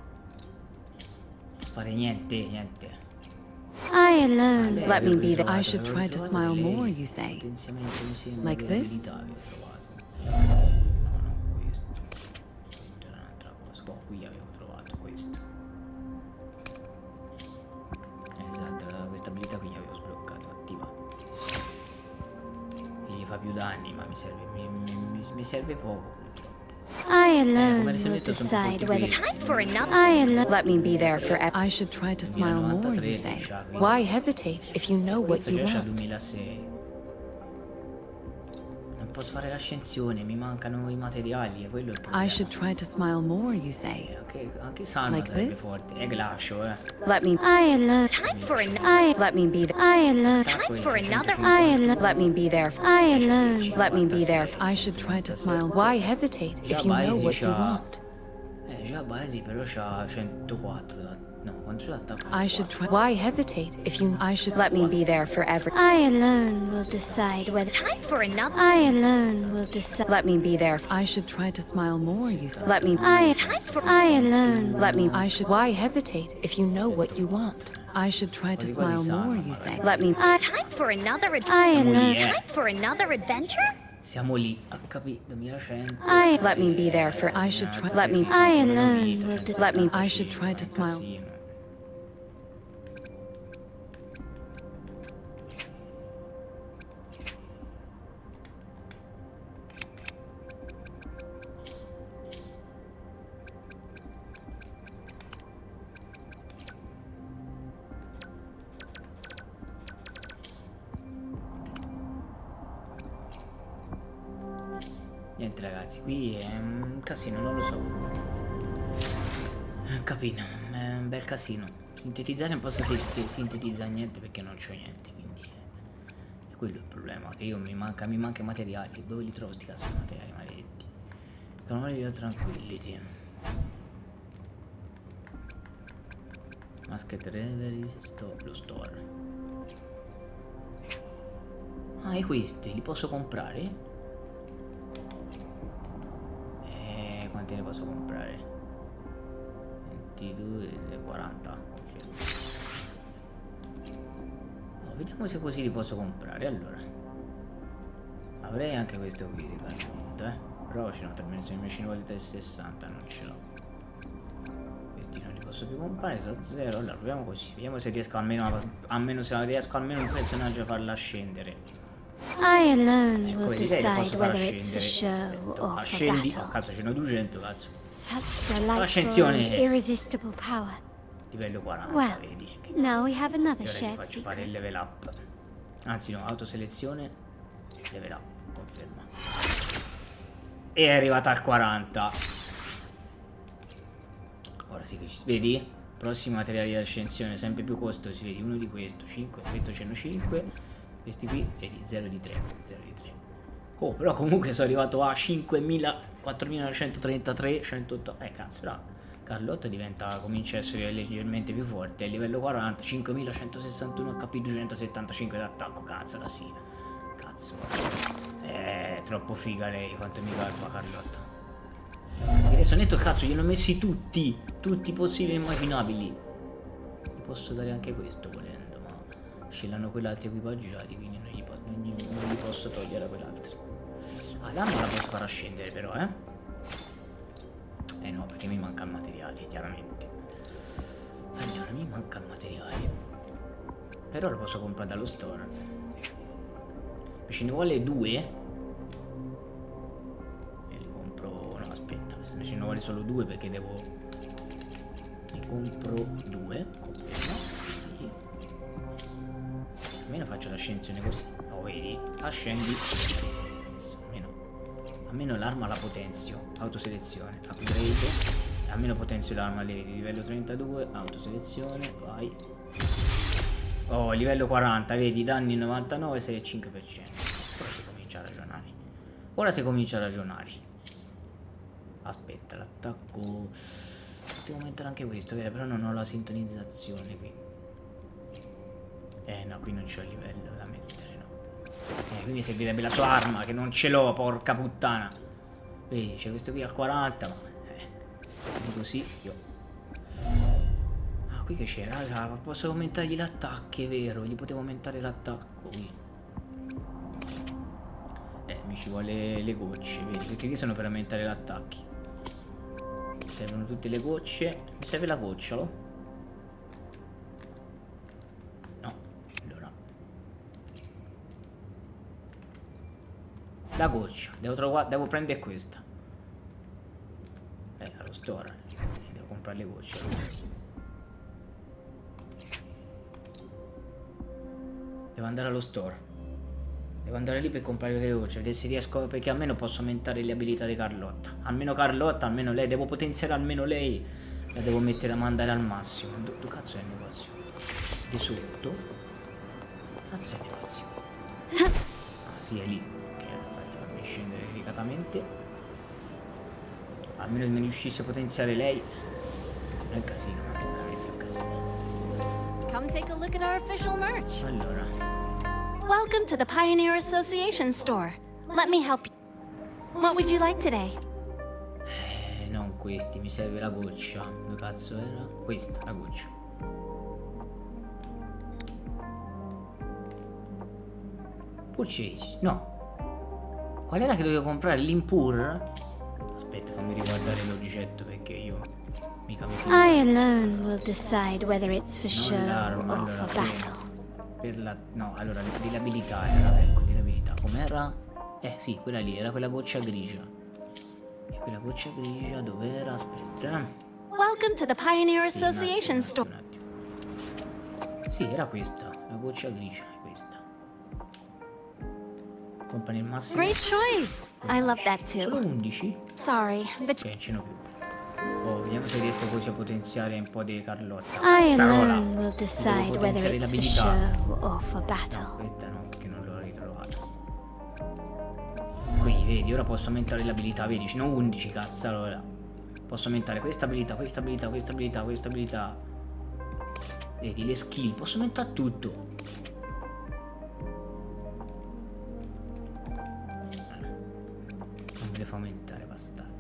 Posso fare niente. I alone. Let me be there. I should try to smile more, you say. Like this? No, non questo. Era un'altra cosa. Oh, qui avevo trovato questo. Esatto, questa abilità qui avevo sbloccato, attiva. Che gli fa più danni, ma mi serve poco purtroppo. I alone will decide whether time for another. I alone. Let me be there for. I should try to smile more, you say. Why hesitate if you know what Questo you già c'ha want? 2006. Non posso fare l'ascensione, mi mancano i materiali, è quello il problema. I should try to smile more, you say. Anche Salma Like sarebbe this? forte. È Lascio, Let me I alone. Time for let me be there. I alone. Time for another. I alone. Let me be there. I alone. Let me be there. I should try to smile. Why hesitate if you know what you want? Già Baesi però c'ha 104 no, quanto c'ha l'attacco? I should try. Why hesitate if you I should let me be there for every. I alone will decide whether. Time for another. I alone will decide. Let me be there. I should try to smile more, you say. Let me. Time for. I alone. Let me. I should. Why hesitate if you know what you want? I should try to smile more, you say. Let me. Time for another. I alone. Time for another adventure. Siamo lì, HP 2100. Let me be there for. I should try. Let me. I alone will decide. Let me. I should try to smile. Niente ragazzi, qui è un casino, non lo so. Capito, è un bel casino. Sintetizzare non posso sintetizzare niente perché non c'ho niente, quindi è quello il problema, che io mi manca i materiali. Dove li trovo sti cazzo di materiali maledetti? Non li ho tranquilli, sì. Masked Reveries, lo store. Ah, e questi li posso comprare? Quanti ne posso comprare? 22 e 40. Oh, vediamo se così li posso comprare. Allora, avrei anche questo qui di Carlotta, però ce l'ho terminato il mio 60, non ce l'ho. Questi non li posso più comprare, sono 0. Allora proviamo così, vediamo se riesco almeno se riesco almeno un personaggio a farla scendere. I alone Ecco, will vedi, lei la decide posso far whether it's for scendere. show Perfetto. or for Ascendi, battle. cazzo ce n'ho 200, cazzo. Such delightful, Ascensione. irresistible power. Livello 40, Well, vedi. Che now we cazzo. have another E ora gli shared faccio fare il secret. level up. Anzi no, autoselezione, level up, conferma. E è arrivata al 40. Ora sì che ci vedi? Prossimi materiali di ascensione, sempre più costosi, vedi, uno di questo, 5, questo ce n'ho 5. Questi qui, vedi, 0 di 3, 0 di 3. Oh, però comunque sono arrivato a 5.000, 4.933, 108. Cazzo, là. Carlotta comincia a essere leggermente più forte. A livello 40, 5.161 HP, 275 d'attacco. Cazzo, la sì. Cazzo. Troppo figa lei, quanto mi calma Carlotta. Adesso ho detto, cazzo, gliene ho messi tutti possibili e immaginabili. Gli posso dare anche questo, volendo. Ce l'hanno quell'altro equipaggiati, quindi non gli posso togliere quell'altro. Ah, l'arma la posso far scendere però, no, perché mi manca il materiale, chiaramente. Allora, mi manca il materiale. Però lo posso comprare dallo store. Ce ne vuole 2. E li compro... No, aspetta, ce ne vuole solo 2 perché devo... Ne compro 2, confermo. Almeno faccio l'ascensione così. Oh, vedi? Ascendi. Almeno l'arma la potenzio. Autoselezione. Upgrade. Almeno potenzio l'arma di livello 32. Autoselezione. Vai. Oh, livello 40. Vedi? Danni 99, 6,5%. Ora si comincia a ragionare. Aspetta, l'attacco. Devo mettere anche questo, vero? Però non ho la sintonizzazione qui. No, qui non c'ho il livello da mettere, no. Qui mi servirebbe la sua arma, che non ce l'ho, porca puttana. Vedi, c'è questo qui al 40, ma... così, io... Ah, qui che c'era? Posso aumentargli l'attacco, è vero, gli potevo aumentare l'attacco qui. Mi ci vuole le gocce, vedi, questi qui sono per aumentare l'attacco. Mi servono tutte le gocce. Mi serve la goccia, no? La goccia, devo prendere questa. Allo store. Devo comprare le gocce. Devo andare allo store. Devo andare lì per comprare le gocce, vedere se riesco, perché almeno posso aumentare le abilità di Carlotta. Almeno Carlotta, almeno lei, devo potenziare almeno lei. La devo mettere a mandare al massimo. Dove cazzo è il negozio? Di sotto? Cazzo è il negozio? Ah sì, è lì. Ok, infatti fammi scendere delicatamente. Almeno mi riuscissi a potenziare lei. Se no è casino, veramente è un casino. Come take a look at our official merch. Allora. Welcome to the Pioneer Association store. Let me help you. What would you like today? Non questi, mi serve la goccia. Dove cazzo era? Questa, la goccia. Purchase, no. Qual era che dovevo comprare? L'Impur? Aspetta, fammi riguardare l'oggetto perché io mica mi fido. I alone will decide whether it's for show l'arma, or allora, for battle. per la... no, allora, di l'abilità era, ecco, di l'abilità. Com'era? Sì, quella lì, era quella goccia grigia. E quella goccia grigia dov'era? Aspetta. Welcome to the Pioneer Sì, un Association attimo, store. un attimo. Sì, era questa, la goccia grigia, è questa. Company il massimo. Great choice. I love that Solo too. 11? Sorry, but Ok, non ce n'ho più. Oh, vediamo se riesco così a potenziare un po' di Carlotta. I Cazzarola! alone will Devo decide whether potenziare it's for l'abilità. show or for No, battle. questa no, perché non l'ho ritrovata. Qui, vedi, ora posso aumentare l'abilità, vedi, ce n'ho 11, cazzarola. Posso aumentare questa abilità, questa abilità, questa abilità, questa abilità. Vedi, le skill, posso aumentare tutto. Non me le fa aumentare, bastarda.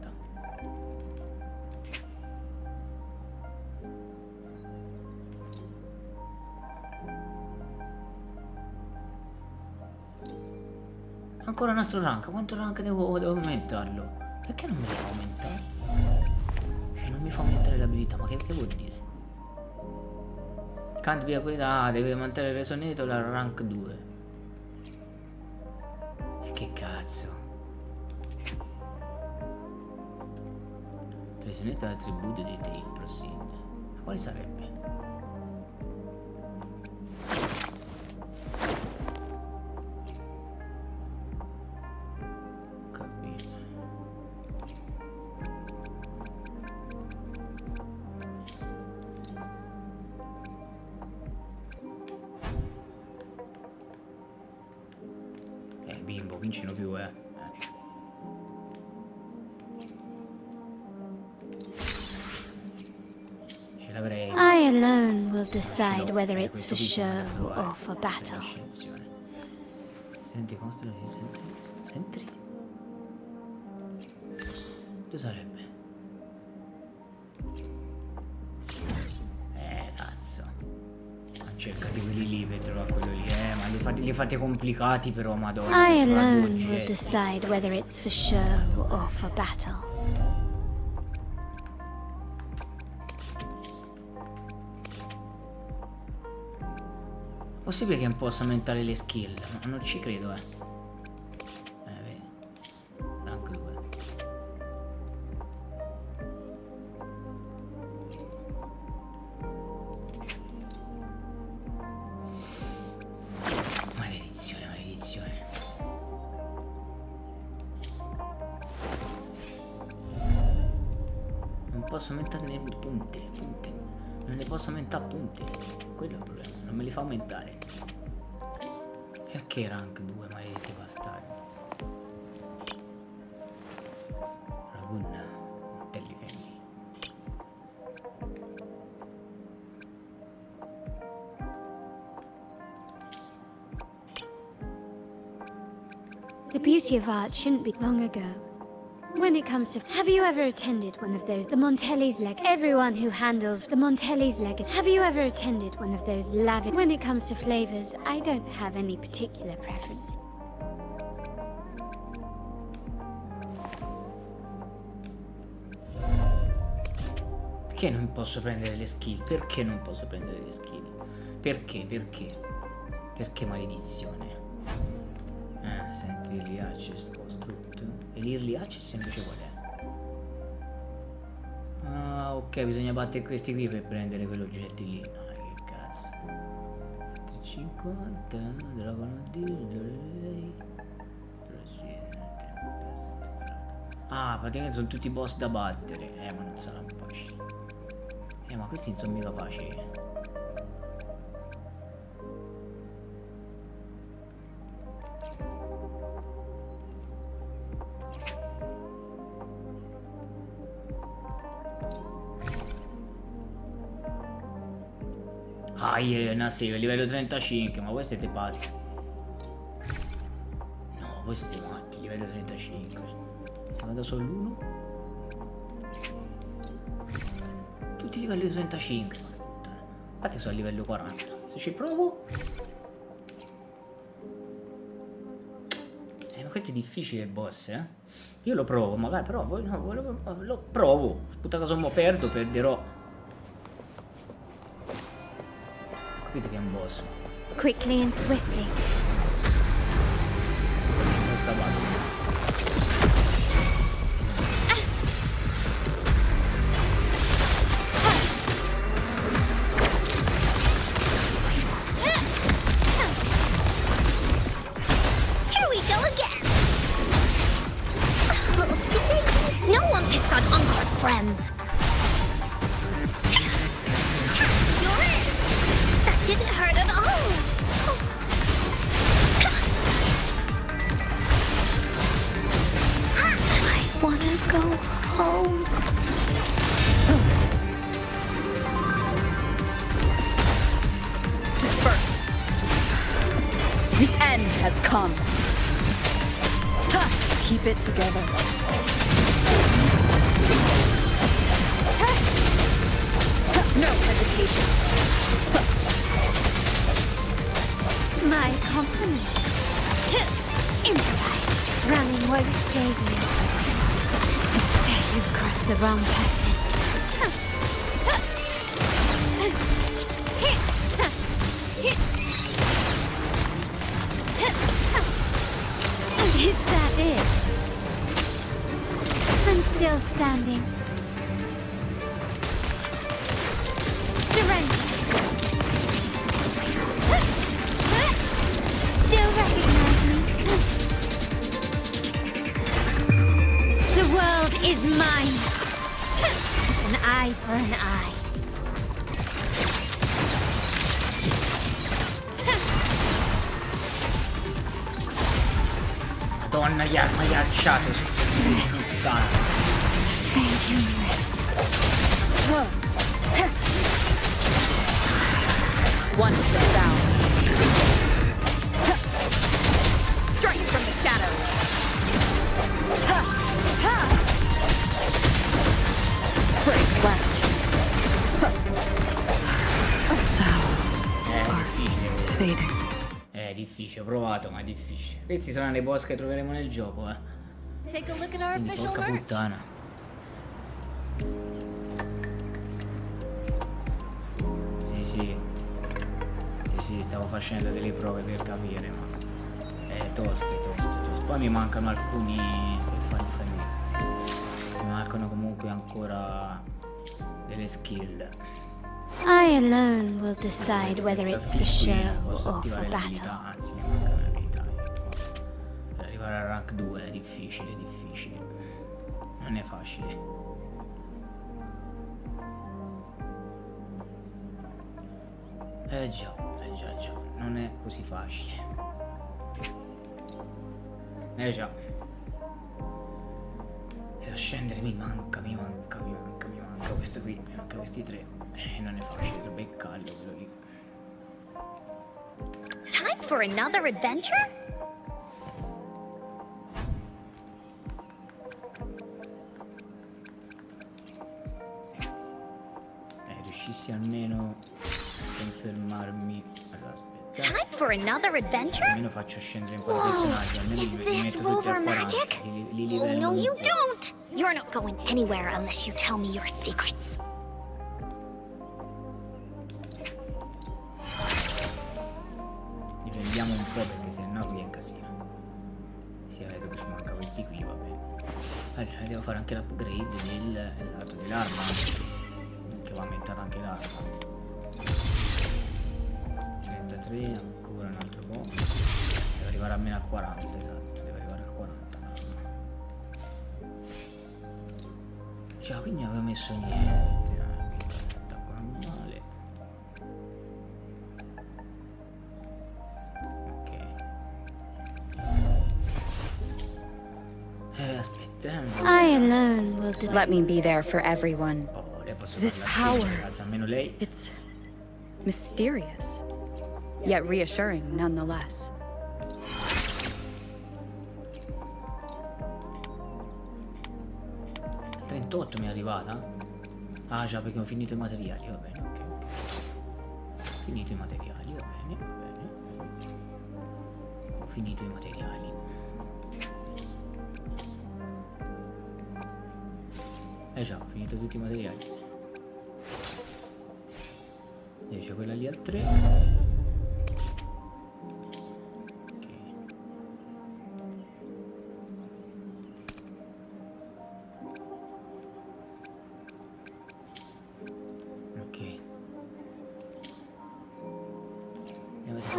Ancora un altro rank, quanto rank devo aumentarlo? Perché non me lo fa aumentare? Cioè non mi fa aumentare l'abilità, ma che vuol dire? Can't be qualità, deve mantenere il resonator al rank 2. E che cazzo? Resonator al Tribù dei Tail, prossimi. Ma quale sarebbe? Bimbo, vincino più, Ce l'avrei. I alone will decide Ce l'ho. whether it's Questo for qui show è or for per battle. l'ascensione. Senti, construi, senti. Senti. Dove sarebbe? Cazzo. Non cercate quelli lì per trovare quello lì, ma li fate complicati però, madonna. I per trovare due alone will oggetti. decide whether it's for show or for battle. Possibile che non possa aumentare le skill, ma non ci credo, vedi. Rank 2. Maledizione, maledizione. Non posso aumentare le punte. Non ne posso aumentare punte. Quello è il problema, non me li fa aumentare. Perché rank 2, maledetti bastardi? Ragun, intelligenti. The beauty of art shouldn't be long ago. When it comes to... Have you ever attended one of those? The Montelli's leg. Everyone who handles the Montelli's leg. Have you ever attended one of those lavish... When it comes to flavors, I don't have any particular preference. Perché non posso prendere le skill? Perché non posso prendere le skill? Perché? Perché maledizione? Senti, early access costrutto. E l'early access invece qual è? Ah, ok, bisogna battere questi qui per prendere quell'oggetto lì. No, che cazzo. 50 Dragon Ah, praticamente sono tutti boss da battere. Ma non saranno facili. Ma questi non sono mica facili. Una serie, livello 35, ma voi siete pazzi. No, voi siete matti, livello 35. Se vado solo uno. Tutti livelli 35. Infatti sono a livello 40. Se ci provo. Ma questo è difficile il boss, eh? Io lo provo, magari, però no, lo provo. Tutta cosa mo perderò. Capito che è un boss. Quickly and swiftly. Here we go again. No one picks on Uncle's friends. Didn't hurt at all. I wanna go home. Disperse. The end has come. Keep it together. No hesitation. My compliments. Improvise. Running won't save you. You've crossed the wrong person. Is that it? I'm still standing. Surrender. Still recognize me? The world is mine. An eye for an eye. Madonna, mi ha ghiacciato. Puttana. One with the sound. Strike from the shadows. Break left. Difficile. È difficile, ho provato, ma è difficile. Questi saranno i boss che troveremo nel gioco, Take a look at our Quindi, official porca merch. puttana. Sì, stavo facendo delle prove per capire, ma è tosto. Poi mi mancano alcuni per farli salire. Mi mancano comunque ancora delle skill. I alone will decide whether Questa it's for skill qui, show posso or attivare for l'abilità, battle. anzi mi mancano le abilità. Per arrivare al rank 2 è difficile. Non è facile. Già, non è così facile. Già. E a scendere mi manca questo qui, mi manca questi tre. Non è facile, devo beccarlo quello lì. Time for another adventure? Riuscissi almeno a confermarmi. Allora, aspetta. Time for another adventure? Almeno faccio scendere un po' di personaggi, almeno Is li this metto tutti rover a 40. magic? Li Oh, livello no, un you po'. don't! You're not going anywhere unless you tell me your secrets. Li prendiamo un po' perché sennò qui è un casino. Sì, vedo che ci manca questi qui, vabbè. Allora, devo fare anche l'upgrade dell'arma. Che va aumentata anche l'arma. 35 33, ancora un altro po'. Deve arrivare almeno a 40, esatto, deve arrivare a 40. Cioè, quindi non avevo messo niente. Attacco normale. Ok. Aspetta. I alone will do. Let me be there for everyone. Oh, lei posso This farla power. sì, ragazzi, almeno lei. It's mysterious, yet reassuring nonetheless. Il 38 mi è arrivata? Ah già, perché ho finito i materiali, va bene, ok. Finito i materiali, va bene. Ho finito i materiali. Già, ho finito tutti i materiali. E c'è quella lì al 3. Ok. Ok.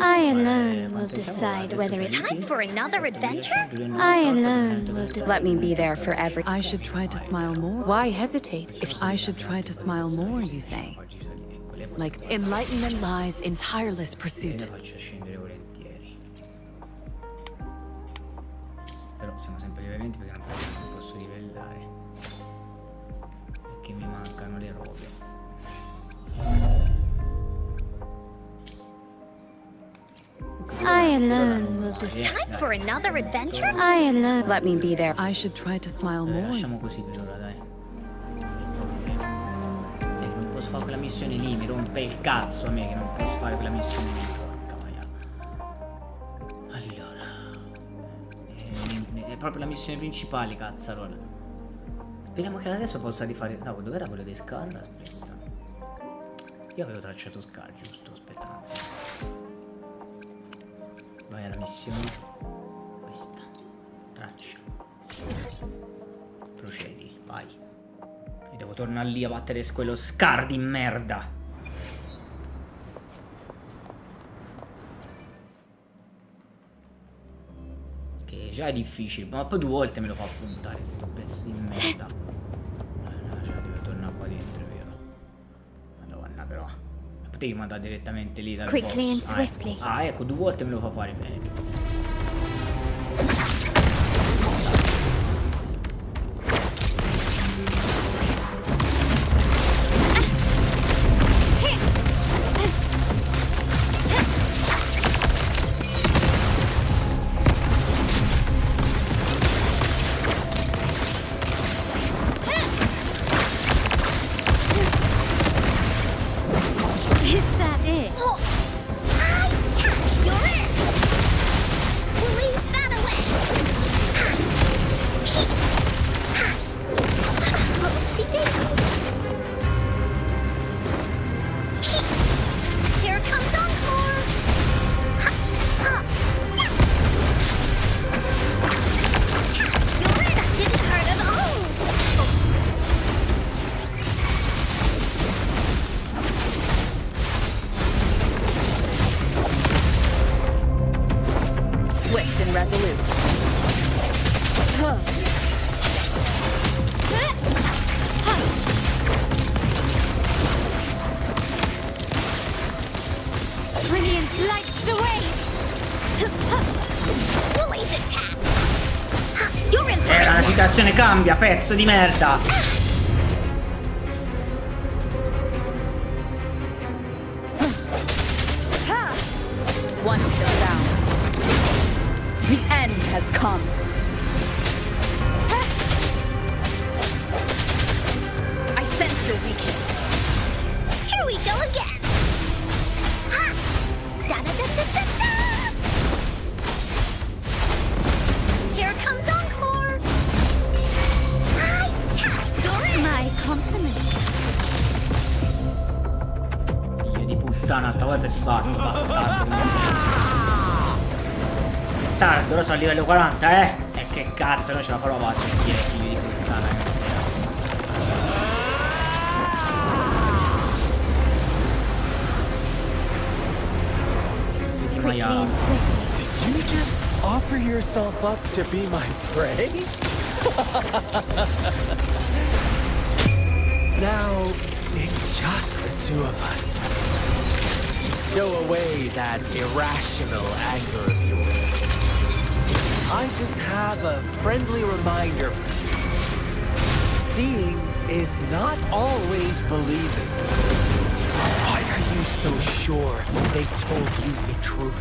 I alone will decide whether it's Time for another adventure? I alone will Let me be there for every. I should try to smile more. Why hesitate if I should try to smile more, you say? Like enlightenment lies in tireless Le pursuit. faccio scendere volentieri. Però siamo sempre livelli 20 perché non posso livellare. Perché mi mancano le robe. I alone will decide. Time for another adventure? I alone. Let me be there. I should try to smile more. Lasciamo così per ora, dai. Non posso fare quella missione lì, mi rompe il cazzo a me che non posso fare quella missione lì. Porca maiale. Allora. È proprio la missione principale, cazzarola. Speriamo che adesso possa rifare. No, dov'era quello di Scar? Aspetta. Io avevo tracciato Scar, giusto? Aspetta un attimo. Vai alla missione. Questa. Traccia. Procedi, vai. E devo tornare lì a battere quello Scar di merda. Che già è difficile, ma poi 2 volte me lo fa affrontare sto pezzo di merda. No, cioè devo tornare qua dentro, vero? Madonna però. Potevi mandare direttamente lì dal Quickly and boss. swiftly. Ah, ecco, 2 volte me lo fa fare bene. Is that it? You're in! We'll leave that away! Here comes Encore! You're in! That didn't hurt at all! Swift and resolute. Brilliance lights the way. We'll leave it tap! You're in for La it! situazione cambia, pezzo di merda. One of the sounds. The end has come. I sense your weakness. Here we go again! Ha! Da-da-da-da-da-da! Here comes Encore! Hi! You're in! My compliments. Figlio di puttana, stavolta ti batto, bastardo. Bastardo, ora sono a livello 40, eh? E che cazzo, non ce la farò a sentire, figlio di puttana. quietly and swiftly. Did you just offer yourself up to be my prey? Now, it's just the two of us. Stow away that irrational anger of yours. I just have a friendly reminder for you. Seeing is not always believing. Why are you so sure they told you the truth?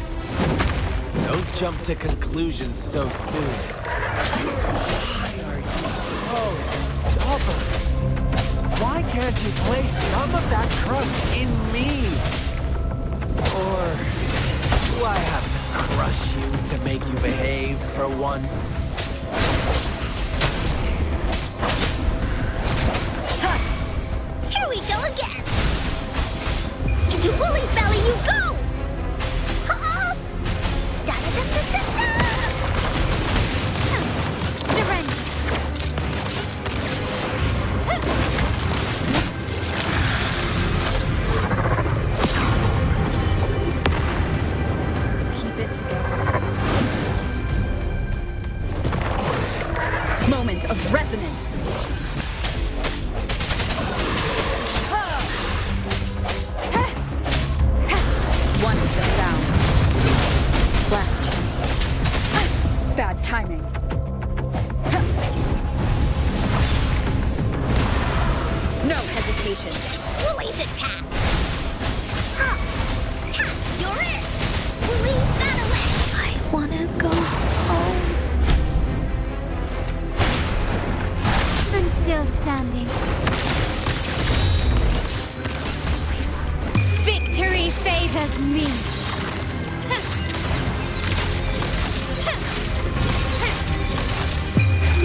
Don't jump to conclusions so soon. Why are you so stubborn? Why can't you place some of that trust in me? Or do I have to crush you to make you behave for once? Here we go again! Into Woolly's belly you go! Da-da-da-da-da-da! Surrender! Keep it together. Moment of resonance. One with the sound. Blast. Bad timing. No hesitation. Woolly's attack! Attack! You're in! Woolly, that away! I wanna go home. I'm still standing. Victory favors me.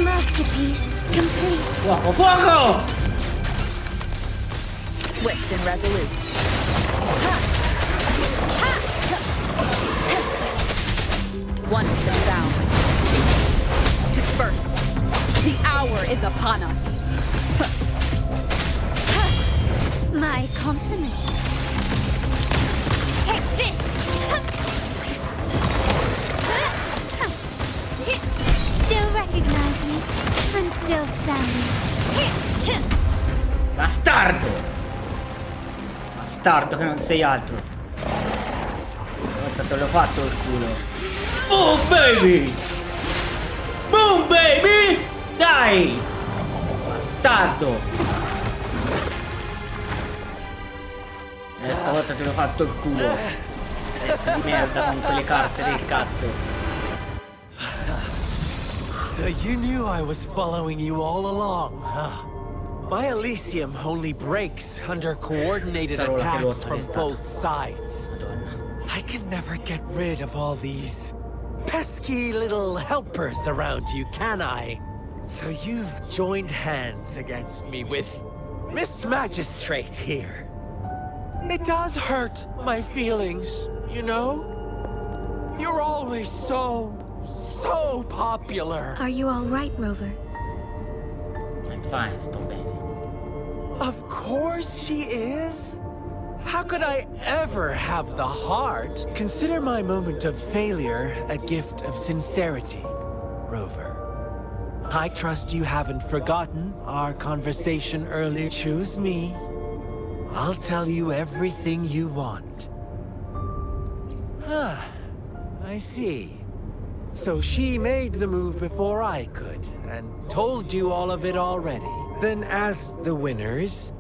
Masterpiece complete. Fuoco, fuoco! Swift and resolute. One with the sound. Disperse. The hour is upon us. My compliments. Take this! Still recognize me. I'm still standing. Bastardo! Bastardo che non sei altro. Guarda, te l'ho fatto il culo. Boom baby! Boom baby! Dai! Bastardo! Stavolta te l'ho fatto il culo. Pezzo di merda con quelle carte del cazzo. So you knew I was following you all along, huh? My Elysium only breaks under coordinated attacks from both sides. I can never get rid of all these pesky little helpers around you, can I? So you've joined hands against me with Miss Magistrate here. It does hurt my feelings, you know? You're always so popular. Are you all right, Rover? I'm fine, sto bene. Of course she is. How could I ever have the heart? Consider my moment of failure a gift of sincerity, Rover. I trust you haven't forgotten our conversation earlier. Choose me. I'll tell you everything you want. Ah, I see. So she made the move before I could, and told you all of it already. Then as the winners,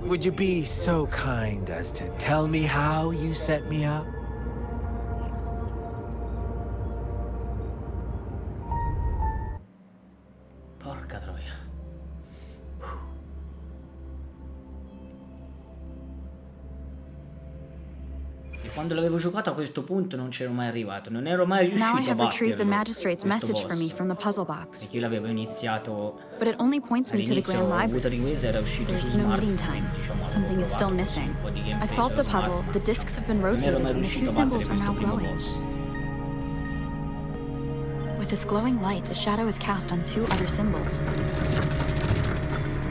would you be so kind as to tell me how you set me up? Porca troia. E quando l'avevo giocato a questo punto non c'ero mai arrivato, non ero mai Now I riuscito a have retrieved the batterlo, magistrate's questo message for me boss. from the puzzle box. Perché io l'avevo iniziato But it only points me to the all'inizio, Grand Library. Wuthering era uscito su There's no meeting smartphone, time. diciamo, avevo Something is still provato missing. un po' di gameplay I solved the sullo puzzle, smartphone. the discs have been Non ero rotated, mai and the riuscito two a battere symbols are questo now primo glowing. boss. With this glowing light, a shadow is cast on two other symbols.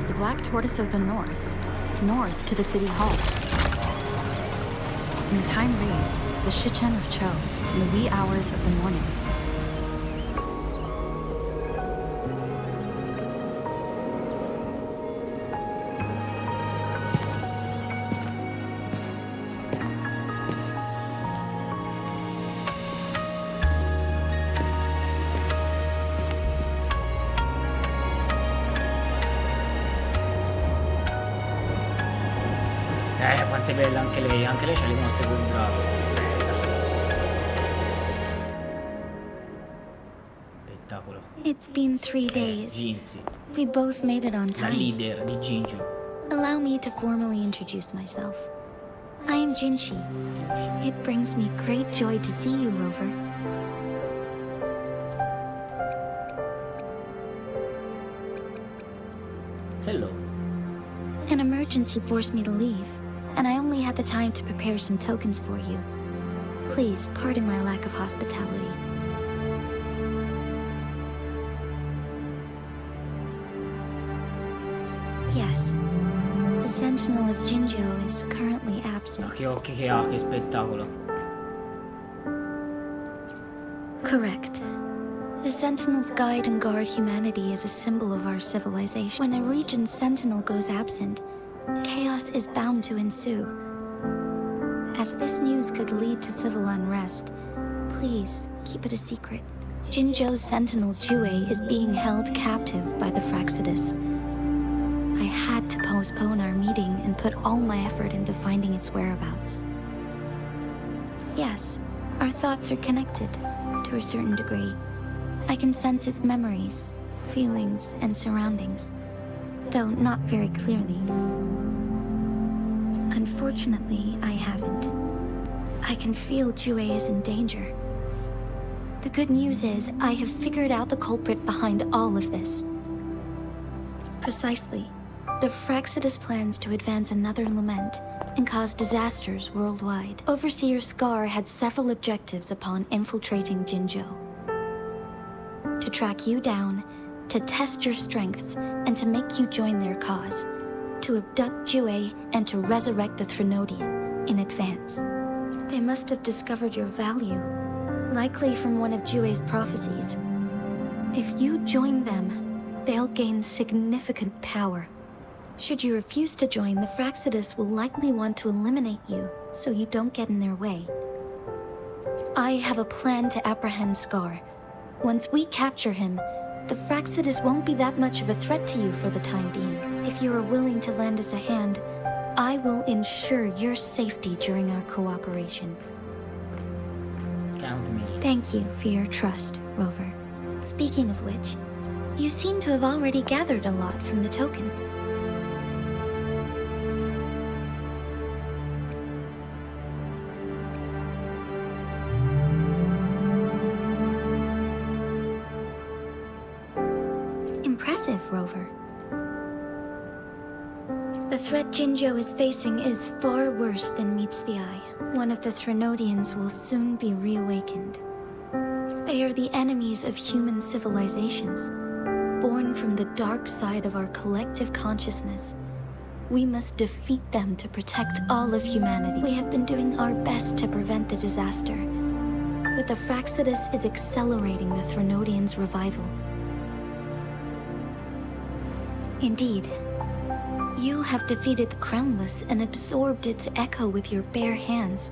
The black tortoise of the north to the city hall. And the time reads the Shichen of Cho in the wee hours of the morning. Quanto è bella anche lei c'ha le mosse come un drago. Spettacolo. It's been 3 days. Ginzi, We both made it on la time. leader di Jinju. Allow me to formally introduce myself. I am Jinshi. It brings me great joy to see you, Rover. Hello. An emergency forced me to leave, and I only had the time to prepare some tokens for you. Please pardon my lack of hospitality. Yes, the Sentinel of Jinjo is currently absent. Ma che occhi che ha, che spettacolo. Correct. The Sentinels guide and guard humanity as a symbol of our civilization. When a region's Sentinel goes absent, chaos is bound to ensue. As this news could lead to civil unrest, please keep it a secret. Jinjo's Sentinel Jue is being held captive by the Fraxidus. I had to postpone our meeting and put all my effort into finding its whereabouts. Yes, our thoughts are connected, to a certain degree. I can sense its memories, feelings, and surroundings, though not very clearly. Unfortunately, I haven't. I can feel Jue is in danger. The good news is, I have figured out the culprit behind all of this. Precisely. The Fraxidus plans to advance another lament and cause disasters worldwide. Overseer Scar had several objectives upon infiltrating Jinjo. To track you down, to test your strengths, and to make you join their cause. To abduct Jue and to resurrect the Threnodian in advance. They must have discovered your value, likely from one of Jue's prophecies. If you join them, they'll gain significant power. Should you refuse to join, the Fraxidus will likely want to eliminate you, so you don't get in their way. I have a plan to apprehend Scar. Once we capture him, the Fraxidus won't be that much of a threat to you for the time being. If you are willing to lend us a hand, I will ensure your safety during our cooperation. Count me. Thank you for your trust, Rover. Speaking of which, you seem to have already gathered a lot from the tokens. Impressive, Rover. The threat Jinjo is facing is far worse than meets the eye. One of the Threnodians will soon be reawakened. They are the enemies of human civilizations, born from the dark side of our collective consciousness. We must defeat them to protect all of humanity. We have been doing our best to prevent the disaster, but the Fraxidus is accelerating the Threnodians' revival. Indeed, you have defeated the Crownless and absorbed its echo with your bare hands.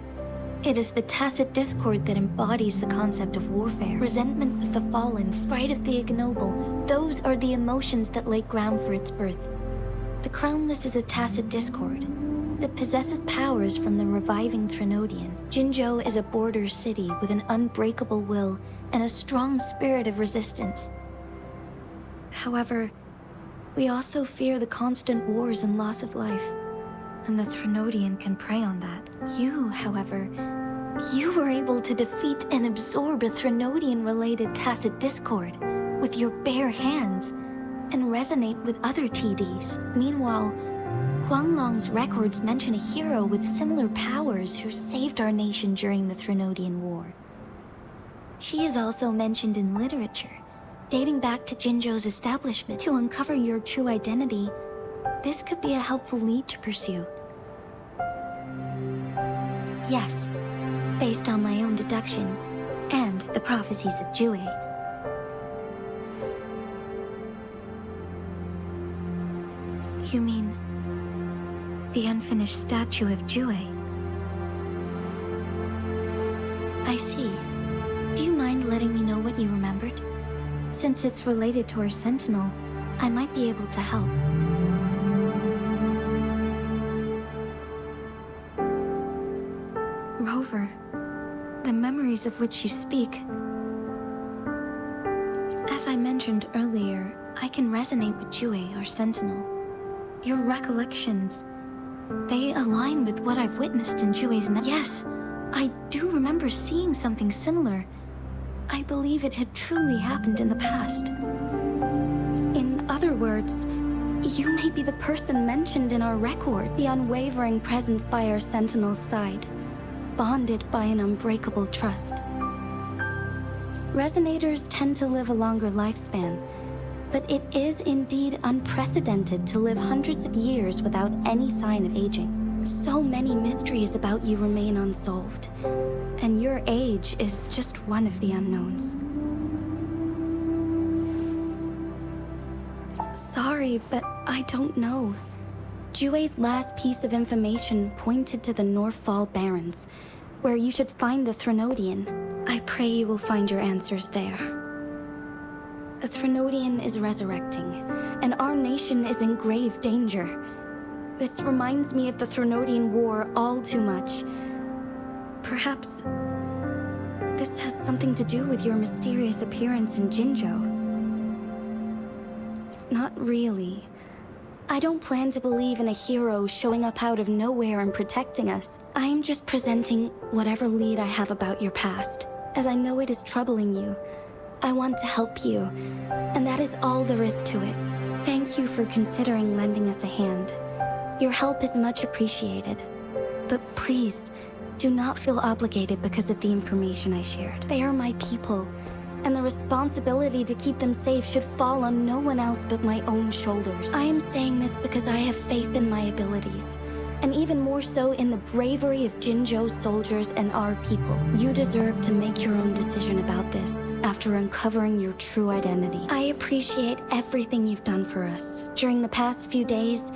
It is the tacit discord that embodies the concept of warfare. Resentment of the fallen, fright of the ignoble, those are the emotions that lay ground for its birth. The Crownless is a tacit discord that possesses powers from the reviving Threnodian. Jinjo is a border city with an unbreakable will and a strong spirit of resistance. However, we also fear the constant wars and loss of life, and the Threnodian can prey on that. You, however, you were able to defeat and absorb a Threnodian-related tacit discord with your bare hands, and resonate with other TDs. Meanwhile, Huanglong's records mention a hero with similar powers who saved our nation during the Threnodian War. She is also mentioned in literature, dating back to Jinjo's establishment. To uncover your true identity, this could be a helpful lead to pursue. Yes, based on my own deduction and the prophecies of Jue. You mean the unfinished statue of Jue? I see. Do you mind letting me know what you remembered? Since it's related to our sentinel, I might be able to help. Rover, the memories of which you speak. As I mentioned earlier, I can resonate with Jue, our sentinel. Your recollections, they align with what I've witnessed in Jue's Yes, I do remember seeing something similar. I believe it had truly happened in the past. In other words, you may be the person mentioned in our record, the unwavering presence by our sentinel's side, bonded by an unbreakable trust. Resonators tend to live a longer lifespan, but it is indeed unprecedented to live hundreds of years without any sign of aging. So many mysteries about you remain unsolved, and your age is just one of the unknowns. Sorry, but I don't know. Jue's last piece of information pointed to the Northfall Barrens, where you should find the Threnodian. I pray you will find your answers there. The Threnodian is resurrecting, and our nation is in grave danger. This reminds me of the Threnodian War all too much. Perhaps this has something to do with your mysterious appearance in Jinzhou. Not really. I don't plan to believe in a hero showing up out of nowhere and protecting us. I'm just presenting whatever lead I have about your past, as I know it is troubling you. I want to help you, and that is all there is to it. Thank you for considering lending us a hand. Your help is much appreciated. But please, do not feel obligated because of the information I shared. They are my people, and the responsibility to keep them safe should fall on no one else but my own shoulders. I am saying this because I have faith in my abilities, and even more so in the bravery of Jinzhou's soldiers and our people. You deserve to make your own decision about this after uncovering your true identity. I appreciate everything you've done for us during the past few days,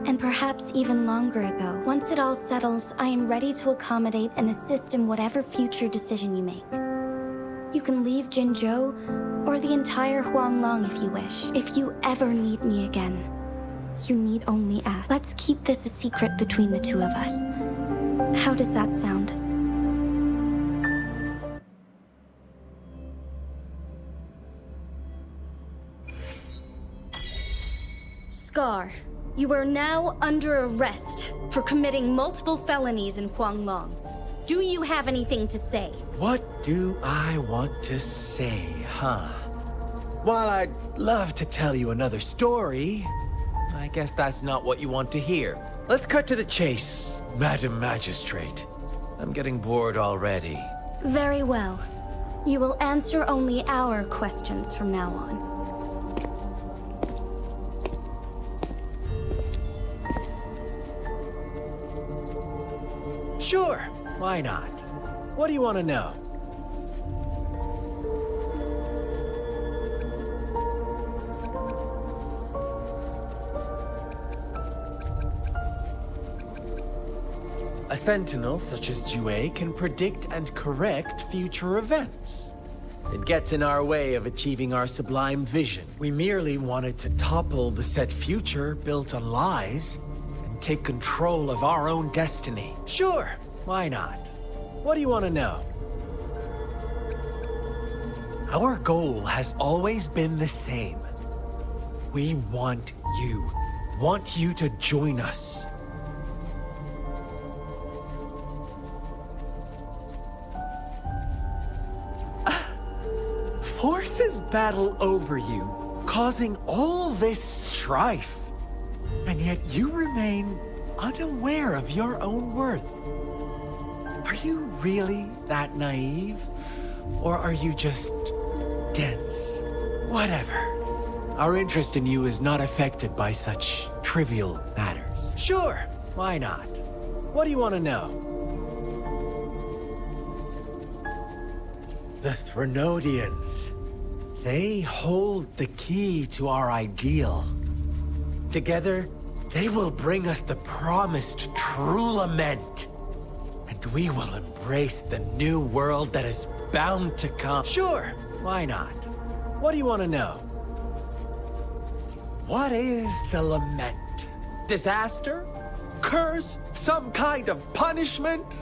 and perhaps even longer ago. Once it all settles, I am ready to accommodate and assist in whatever future decision you make. You can leave Jinzhou or the entire Huanglong if you wish. If you ever need me again, you need only ask. Let's keep this a secret between the two of us. How does that sound? Scar, you are now under arrest for committing multiple felonies in Huanglong. Do you have anything to say? What do I want to say, huh? While I'd love to tell you another story, I guess that's not what you want to hear. Let's cut to the chase, Madam Magistrate. I'm getting bored already. Very well. You will answer only our questions from now on. Sure, why not? What do you want to know? A sentinel such as Jue can predict and correct future events. It gets in our way of achieving our sublime vision. We merely wanted to topple the set future built on lies and take control of our own destiny. Sure, why not? What do you want to know? Our goal has always been the same. We want you to join us. Forces battle over you, causing all this strife. And yet you remain unaware of your own worth. Are you really that naive? Or are you just dense? Whatever. Our interest in you is not affected by such trivial matters. Sure, why not? What do you want to know? The Threnodians. They hold the key to our ideal. Together, they will bring us the promised true lament. And we will embrace the new world that is bound to come. Sure, why not? What do you want to know? What is the lament? Disaster? Curse? Some kind of punishment?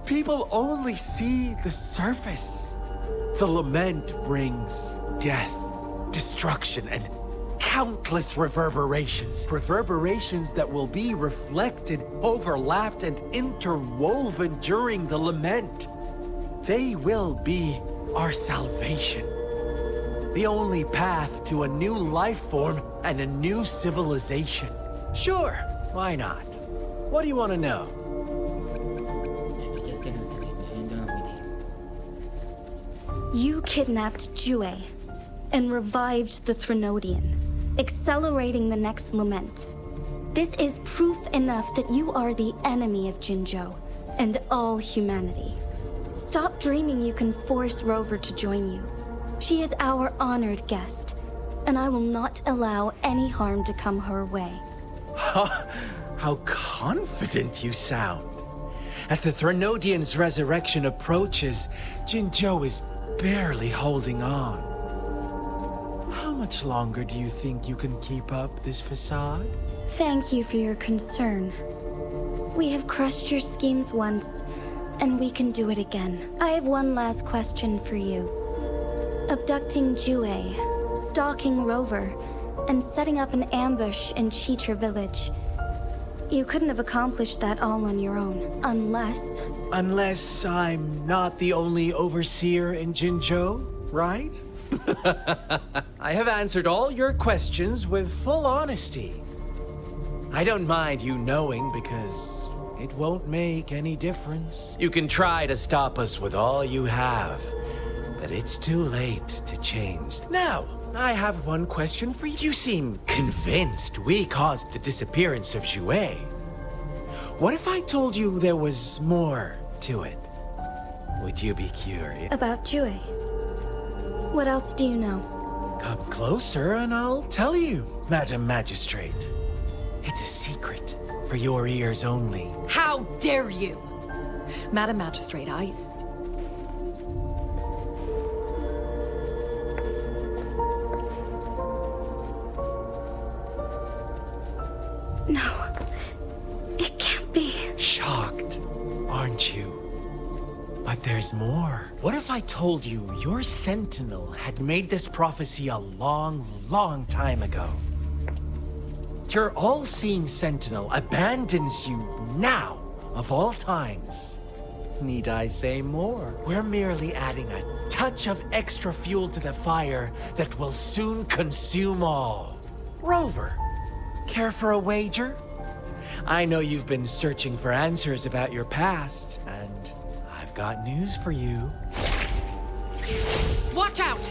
People only see the surface. The lament brings death, destruction, and countless reverberations. Reverberations that will be reflected, overlapped, and interwoven during the lament. They will be our salvation. The only path to a new life form and a new civilization. Sure, why not? What do you want to know? You kidnapped Jue and revived the Threnodian, accelerating the next lament. This is proof enough that you are the enemy of Jinzhou and all humanity. Stop dreaming you can force Rover to join you. She is our honored guest, and I will not allow any harm to come her way. How confident you sound. As the Threnodian's resurrection approaches, Jinzhou is barely holding on. How much longer do you think you can keep up this facade? Thank you for your concern. We have crushed your schemes once, and we can do it again. I have one last question for you. Abducting Jue, stalking Rover, and setting up an ambush in Chicha village. You couldn't have accomplished that all on your own, unless... Unless I'm not the only overseer in Jinzhou, right? I have answered all your questions with full honesty. I don't mind you knowing because it won't make any difference. You can try to stop us with all you have, but it's too late to change. Now, I have one question for you. You seem convinced we caused the disappearance of Jue. What if I told you there was more to it? Would you be curious? About Jue. What else do you know? Come closer and I'll tell you, Madam Magistrate. It's a secret for your ears only. How dare you! Madam Magistrate, No. It can't be. Shocked, aren't you? But there's more. What if I told you your sentinel had made this prophecy a long, long time ago? Your all-seeing sentinel abandons you now, of all times. Need I say more? We're merely adding a touch of extra fuel to the fire that will soon consume all. Rover, care for a wager? I know you've been searching for answers about your past, and I've got news for you. Watch out!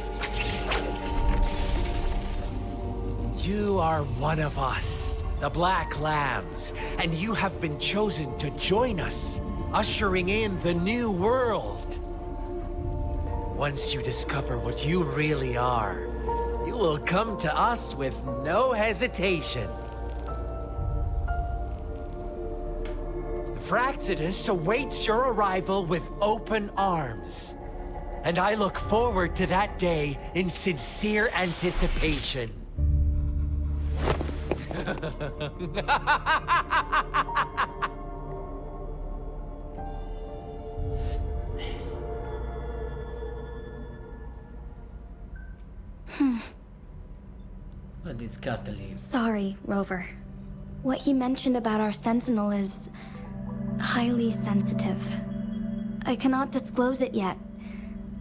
You are one of us, the Black Lambs, and you have been chosen to join us, ushering in the new world. Once you discover what you really are, you will come to us with no hesitation. Fraxidus awaits your arrival with open arms. And I look forward to that day in sincere anticipation. Sorry, Rover. What he mentioned about our sentinel is highly sensitive. I cannot disclose it yet.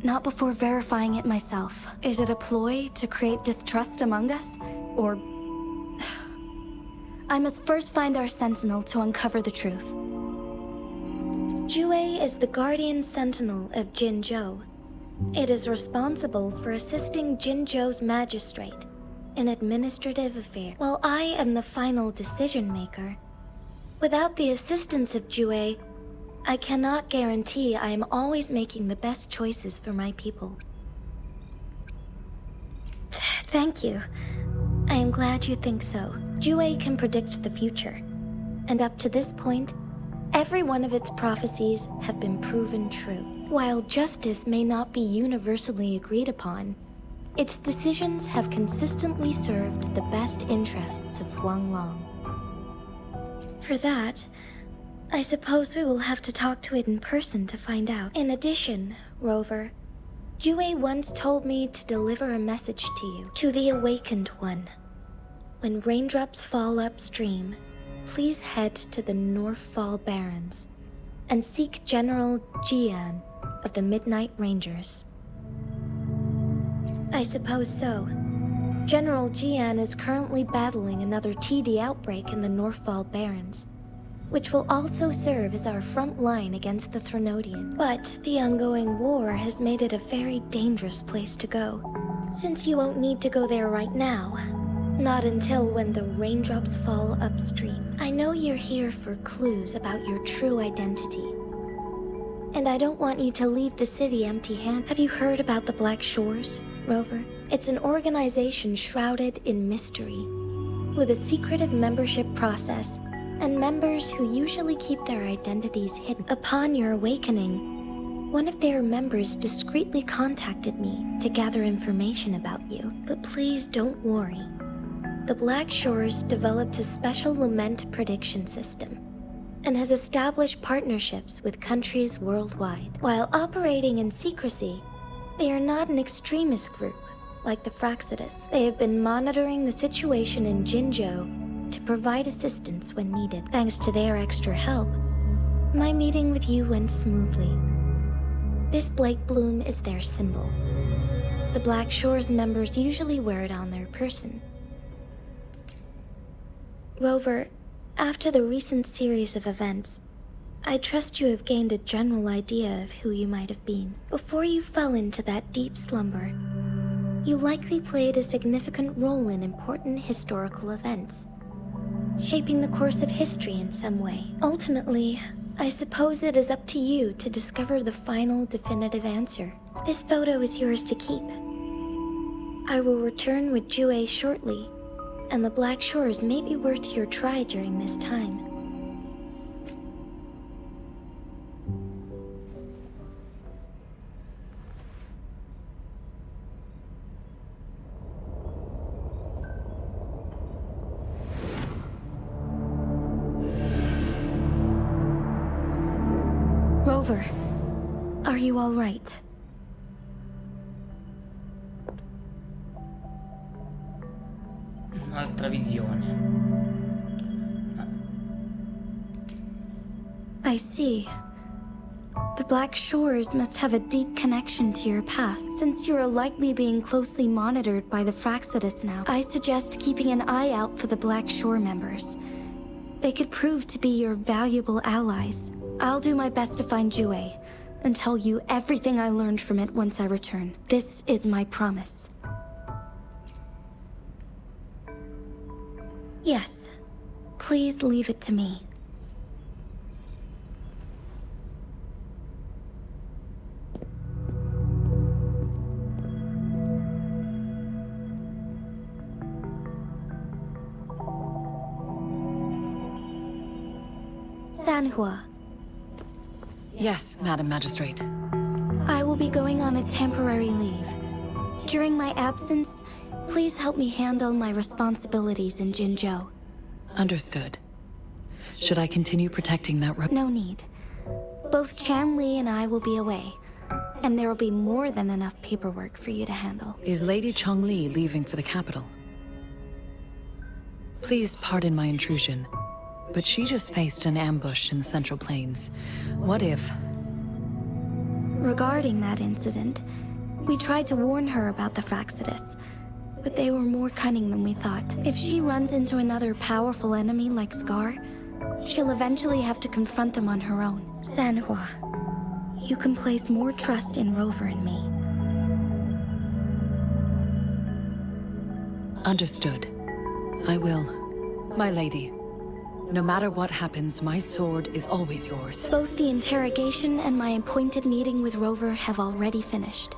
Not before verifying it myself. Is it a ploy to create distrust among us? Or... I must first find our sentinel to uncover the truth. Jue is the guardian sentinel of Jinzhou. It is responsible for assisting Jinzhou's magistrate in administrative affairs, while I am the final decision maker. Without the assistance of Jue, I cannot guarantee I am always making the best choices for my people. Thank you. I am glad you think so. Jue can predict the future. And up to this point, every one of its prophecies have been proven true. While justice may not be universally agreed upon, its decisions have consistently served the best interests of Huanglong. For that, I suppose we will have to talk to it in person to find out. In addition, Rover, Jue once told me to deliver a message to you, to the Awakened One. When raindrops fall upstream, please head to the Northfall Barrens and seek General Jian of the Midnight Rangers. I suppose so. General Jian is currently battling another TD outbreak in the Northfall Barrens, which will also serve as our front line against the Threnodian. But the ongoing war has made it a very dangerous place to go. Since you won't need to go there right now, not until when the raindrops fall upstream. I know you're here for clues about your true identity. And I don't want you to leave the city empty-handed. Have you heard about the Black Shores, Rover? It's an organization shrouded in mystery, with a secretive membership process, and members who usually keep their identities hidden. Upon your awakening, one of their members discreetly contacted me to gather information about you. But please don't worry. The Black Shores developed a special lament prediction system and has established partnerships with countries worldwide. While operating in secrecy, they are not an extremist group like the Fraxidus. They have been monitoring the situation in Jinzhou to provide assistance when needed. Thanks to their extra help, my meeting with you went smoothly. This Blake Bloom is their symbol. The Black Shores members usually wear it on their person. Rover, after the recent series of events, I trust you have gained a general idea of who you might have been. Before you fell into that deep slumber, you likely played a significant role in important historical events, shaping the course of history in some way. Ultimately, I suppose it is up to you to discover the final definitive answer. This photo is yours to keep. I will return with Jue shortly, and the Black Shores may be worth your try during this time. Rover, are you all right? Un'altra visione. I see. The Black Shores must have a deep connection to your past. Since you are likely being closely monitored by the Fraxidus now, I suggest keeping an eye out for the Black Shore members. They could prove to be your valuable allies. I'll do my best to find Jue and tell you everything I learned from it once I return. This is my promise. Yes, please leave it to me. Sanhua. Yes, Madam Magistrate. I will be going on a temporary leave. During my absence, please help me handle my responsibilities in Jinzhou. Understood. Should I continue protecting that road? No need. Both Chanli and I will be away, and there will be more than enough paperwork for you to handle. Is Lady Chongli leaving for the capital? Please pardon my intrusion, but she just faced an ambush in the Central Plains. What if... Regarding that incident, we tried to warn her about the Fraxidus, but they were more cunning than we thought. If she runs into another powerful enemy like Scar, she'll eventually have to confront them on her own. Sanhua, you can place more trust in Rover and me. Understood. I will. My lady. No matter what happens, my sword is always yours. Both the interrogation and my appointed meeting with Rover have already finished.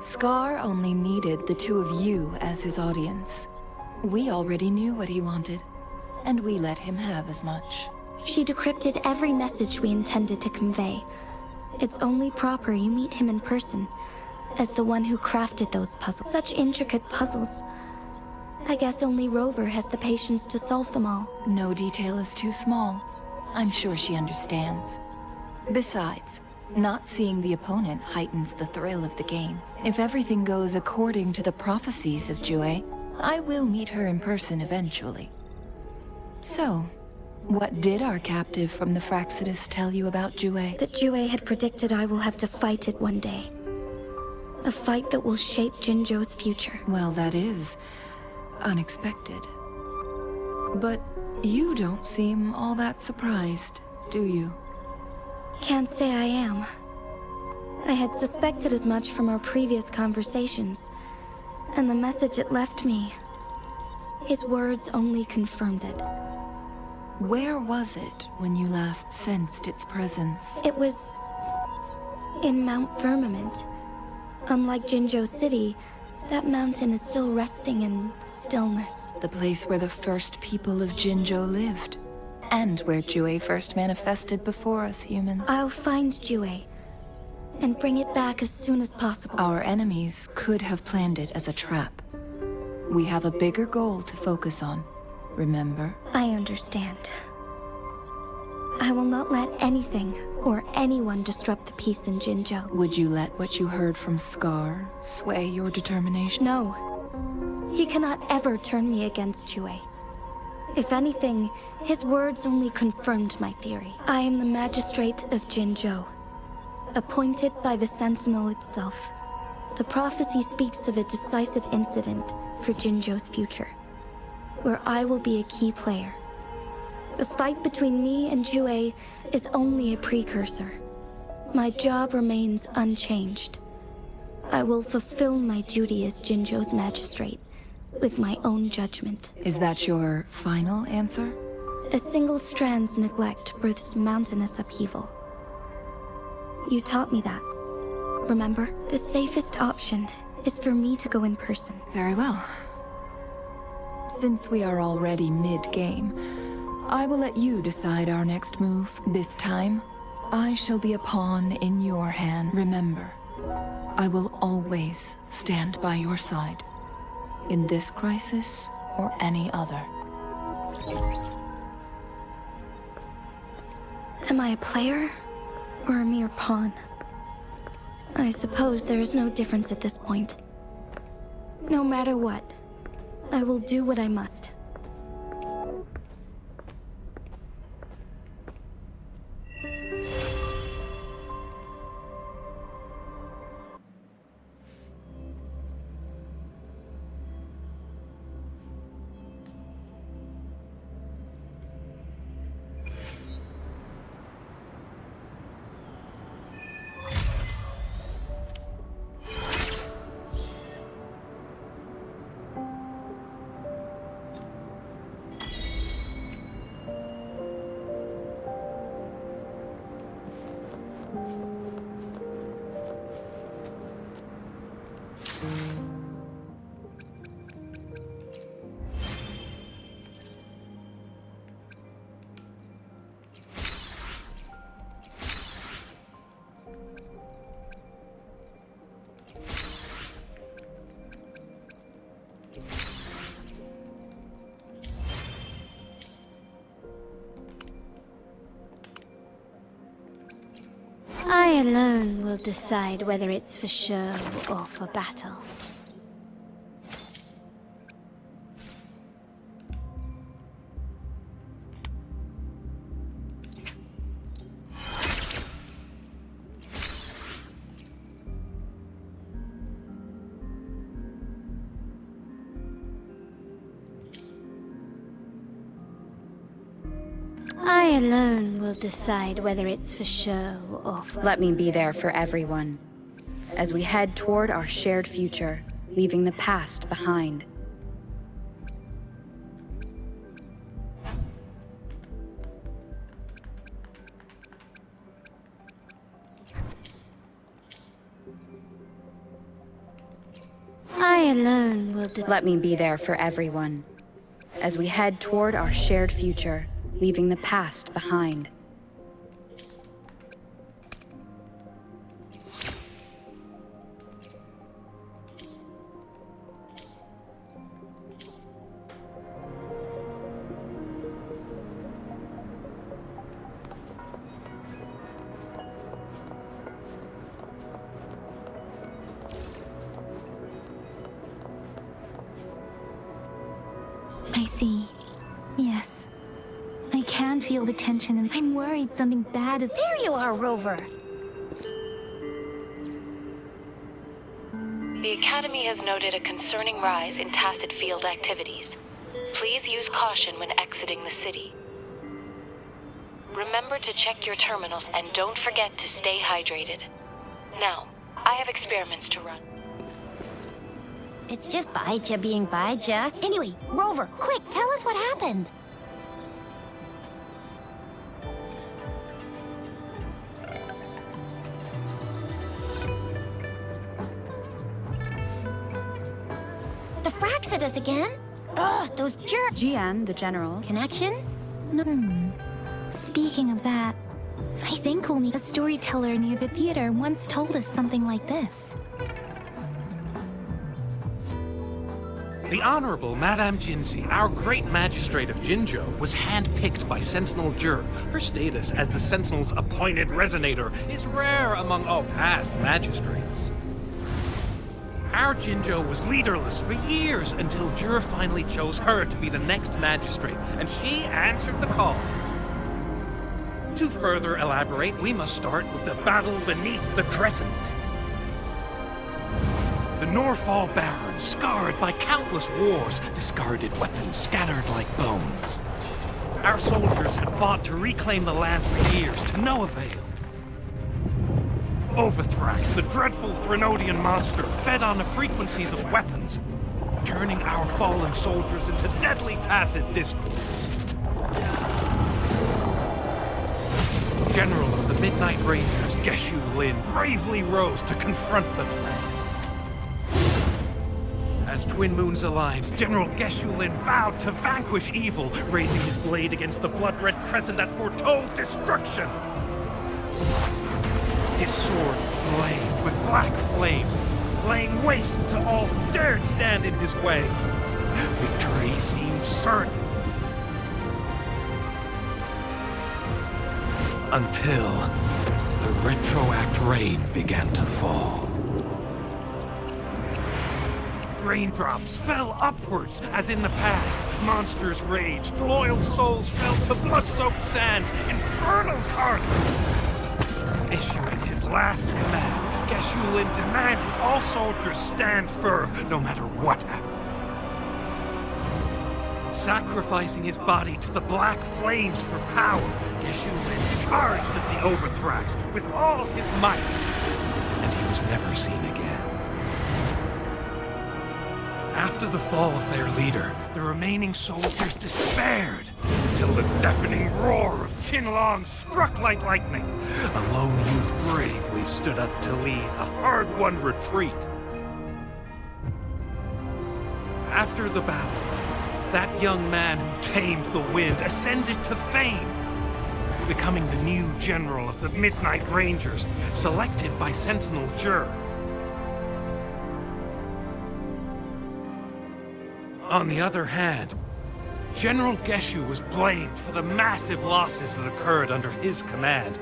Scar only needed the two of you as his audience. We already knew what he wanted, and we let him have as much. She decrypted every message we intended to convey. It's only proper you meet him in person, as the one who crafted those puzzles. Such intricate puzzles. I guess only Rover has the patience to solve them all. No detail is too small. I'm sure she understands. Besides, not seeing the opponent heightens the thrill of the game. If everything goes according to the prophecies of Jue, I will meet her in person eventually. So, what did our captive from the Fraxidus tell you about Jue? That Jue had predicted I will have to fight it one day. A fight that will shape Jinzhou's future. Well, that is unexpected. But you don't seem all that surprised, do you? Can't say I am. I had suspected as much from our previous conversations, and the message it left me, his words only confirmed it. Where was it when you last sensed its presence? It was in Mount Firmament. Unlike Jinzhou City, that mountain is still resting in stillness. The place where the first people of Jinzhou lived, and where Jue first manifested before us humans. I'll find Jue, and bring it back as soon as possible. Our enemies could have planned it as a trap. We have a bigger goal to focus on, remember? I understand. I will not let anything or anyone disrupt the peace in Jinzhou. Would you let what you heard from Scar sway your determination? No. He cannot ever turn me against Jue. If anything, his words only confirmed my theory. I am the magistrate of Jinzhou, appointed by the Sentinel itself. The prophecy speaks of a decisive incident for Jinzhou's future, where I will be a key player. The fight between me and Jue is only a precursor. My job remains unchanged. I will fulfill my duty as Jinzhou's magistrate with my own judgment. Is that your final answer? A single strand's neglect births mountainous upheaval. You taught me that. Remember? The safest option is for me to go in person. Very well. Since we are already mid-game, I will let you decide our next move. This time, I shall be a pawn in your hand. Remember, I will always stand by your side, in this crisis or any other. Am I a player or a mere pawn? I suppose there is no difference at this point. No matter what, I will do what I must. I alone will decide whether it's for show or for battle. I alone will decide whether it's for show or for... Let me be there for everyone, as we head toward our shared future, leaving the past behind. alone will Let me be there for everyone, as we head toward our shared future, leaving the past behind. I see. Yes. I can feel the tension and I'm worried something bad is— There you are, Rover. The Academy has noted a concerning rise in tacit field activities. Please use caution when exiting the city. Remember to check your terminals and don't forget to stay hydrated. Now, I have experiments to run. It's just Baija being Baija. Anyway, Rover, quick, tell us what happened. The Fraxidus again? Ugh, those jerks. Jian, the general. Connection? Speaking of that, I think only a storyteller near the theater once told us something like this. The Honorable Madame Jinzi, our great magistrate of Jinzhou, was handpicked by Sentinel Jur. Her status as the Sentinel's appointed resonator is rare among all past magistrates. Our Jinzhou was leaderless for years until Jur finally chose her to be the next magistrate, and she answered the call. To further elaborate, we must start with the battle beneath the Crescent. The Norfall Barons, scarred by countless wars, discarded weapons scattered like bones. Our soldiers had fought to reclaim the land for years, to no avail. Overthrax, the dreadful Threnodian monster, fed on the frequencies of weapons, turning our fallen soldiers into deadly tacit discord. General of the Midnight Rangers, Geshu Lin, bravely rose to confront the threat. As Twin Moons aligned, General Geshu Lin vowed to vanquish evil, raising his blade against the blood-red crescent that foretold destruction. His sword blazed with black flames, laying waste to all who dared stand in his way. Victory seemed certain. Until the retroact rain began to fall. Raindrops fell upwards, as in the past. Monsters raged, loyal souls fell to blood-soaked sands, infernal carnage. Issuing his last command, Geshu Lin demanded all soldiers stand firm, no matter what happened. Sacrificing his body to the black flames for power, Geshu Lin charged at the Overthrax with all his might, and he was never seen again. After the fall of their leader, the remaining soldiers despaired, until the deafening roar of Qinlong struck like lightning. A lone youth bravely stood up to lead a hard-won retreat. After the battle, that young man who tamed the wind ascended to fame, becoming the new general of the Midnight Rangers, selected by Sentinel Jur. On the other hand, General Geshu was blamed for the massive losses that occurred under his command,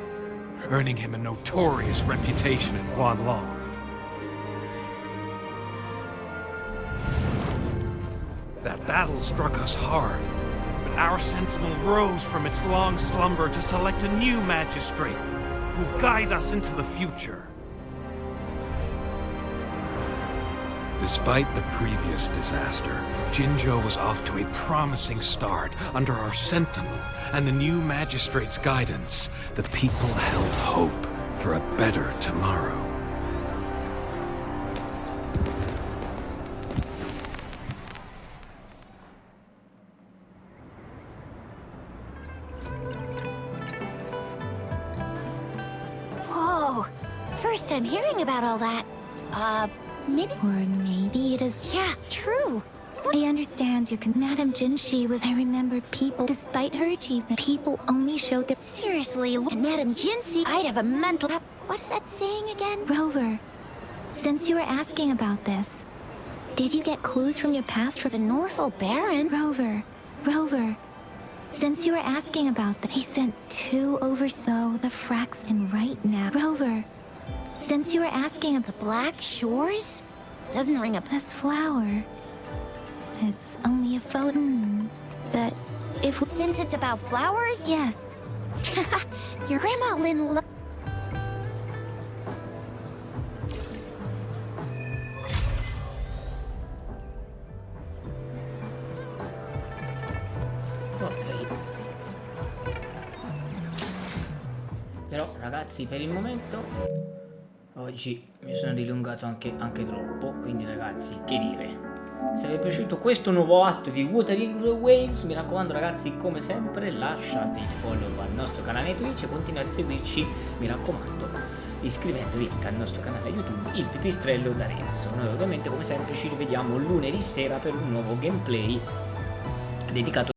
earning him a notorious reputation in Guanlong. That battle struck us hard, but our sentinel rose from its long slumber to select a new magistrate who will guide us into the future. Despite the previous disaster, Jinzhou was off to a promising start under our sentinel and the new magistrate's guidance. The people held hope for a better tomorrow. Whoa, first time hearing about all that. Maybe. Or maybe it is. Yeah, true. I understand you can. Madame Jinshi was. I remember people, despite her achievement, people only showed their. Seriously, and Madame Jinsi, I'd have a mental. What is that saying again? Rover, since you were asking about this, did you get clues from your past for The Norfolk Baron? Rover, since you were asking about that, he sent 2 over so the frax and right now. Rover, since you were asking about The Black Shores? Doesn't ring a this flower, it's only a photo. But if Since it's about flowers? yes, Your Grandma Lynn Ok. Però ragazzi, per il momento oggi mi sono dilungato anche troppo, quindi ragazzi, che dire, se vi è piaciuto questo nuovo atto di Wuthering Waves, mi raccomando ragazzi, come sempre lasciate il follow al nostro canale Twitch e continuate a seguirci, mi raccomando, iscrivendovi anche al nostro canale YouTube, il Pipistrello d'Arezzo. Noi ovviamente come sempre ci rivediamo lunedì sera per un nuovo gameplay dedicato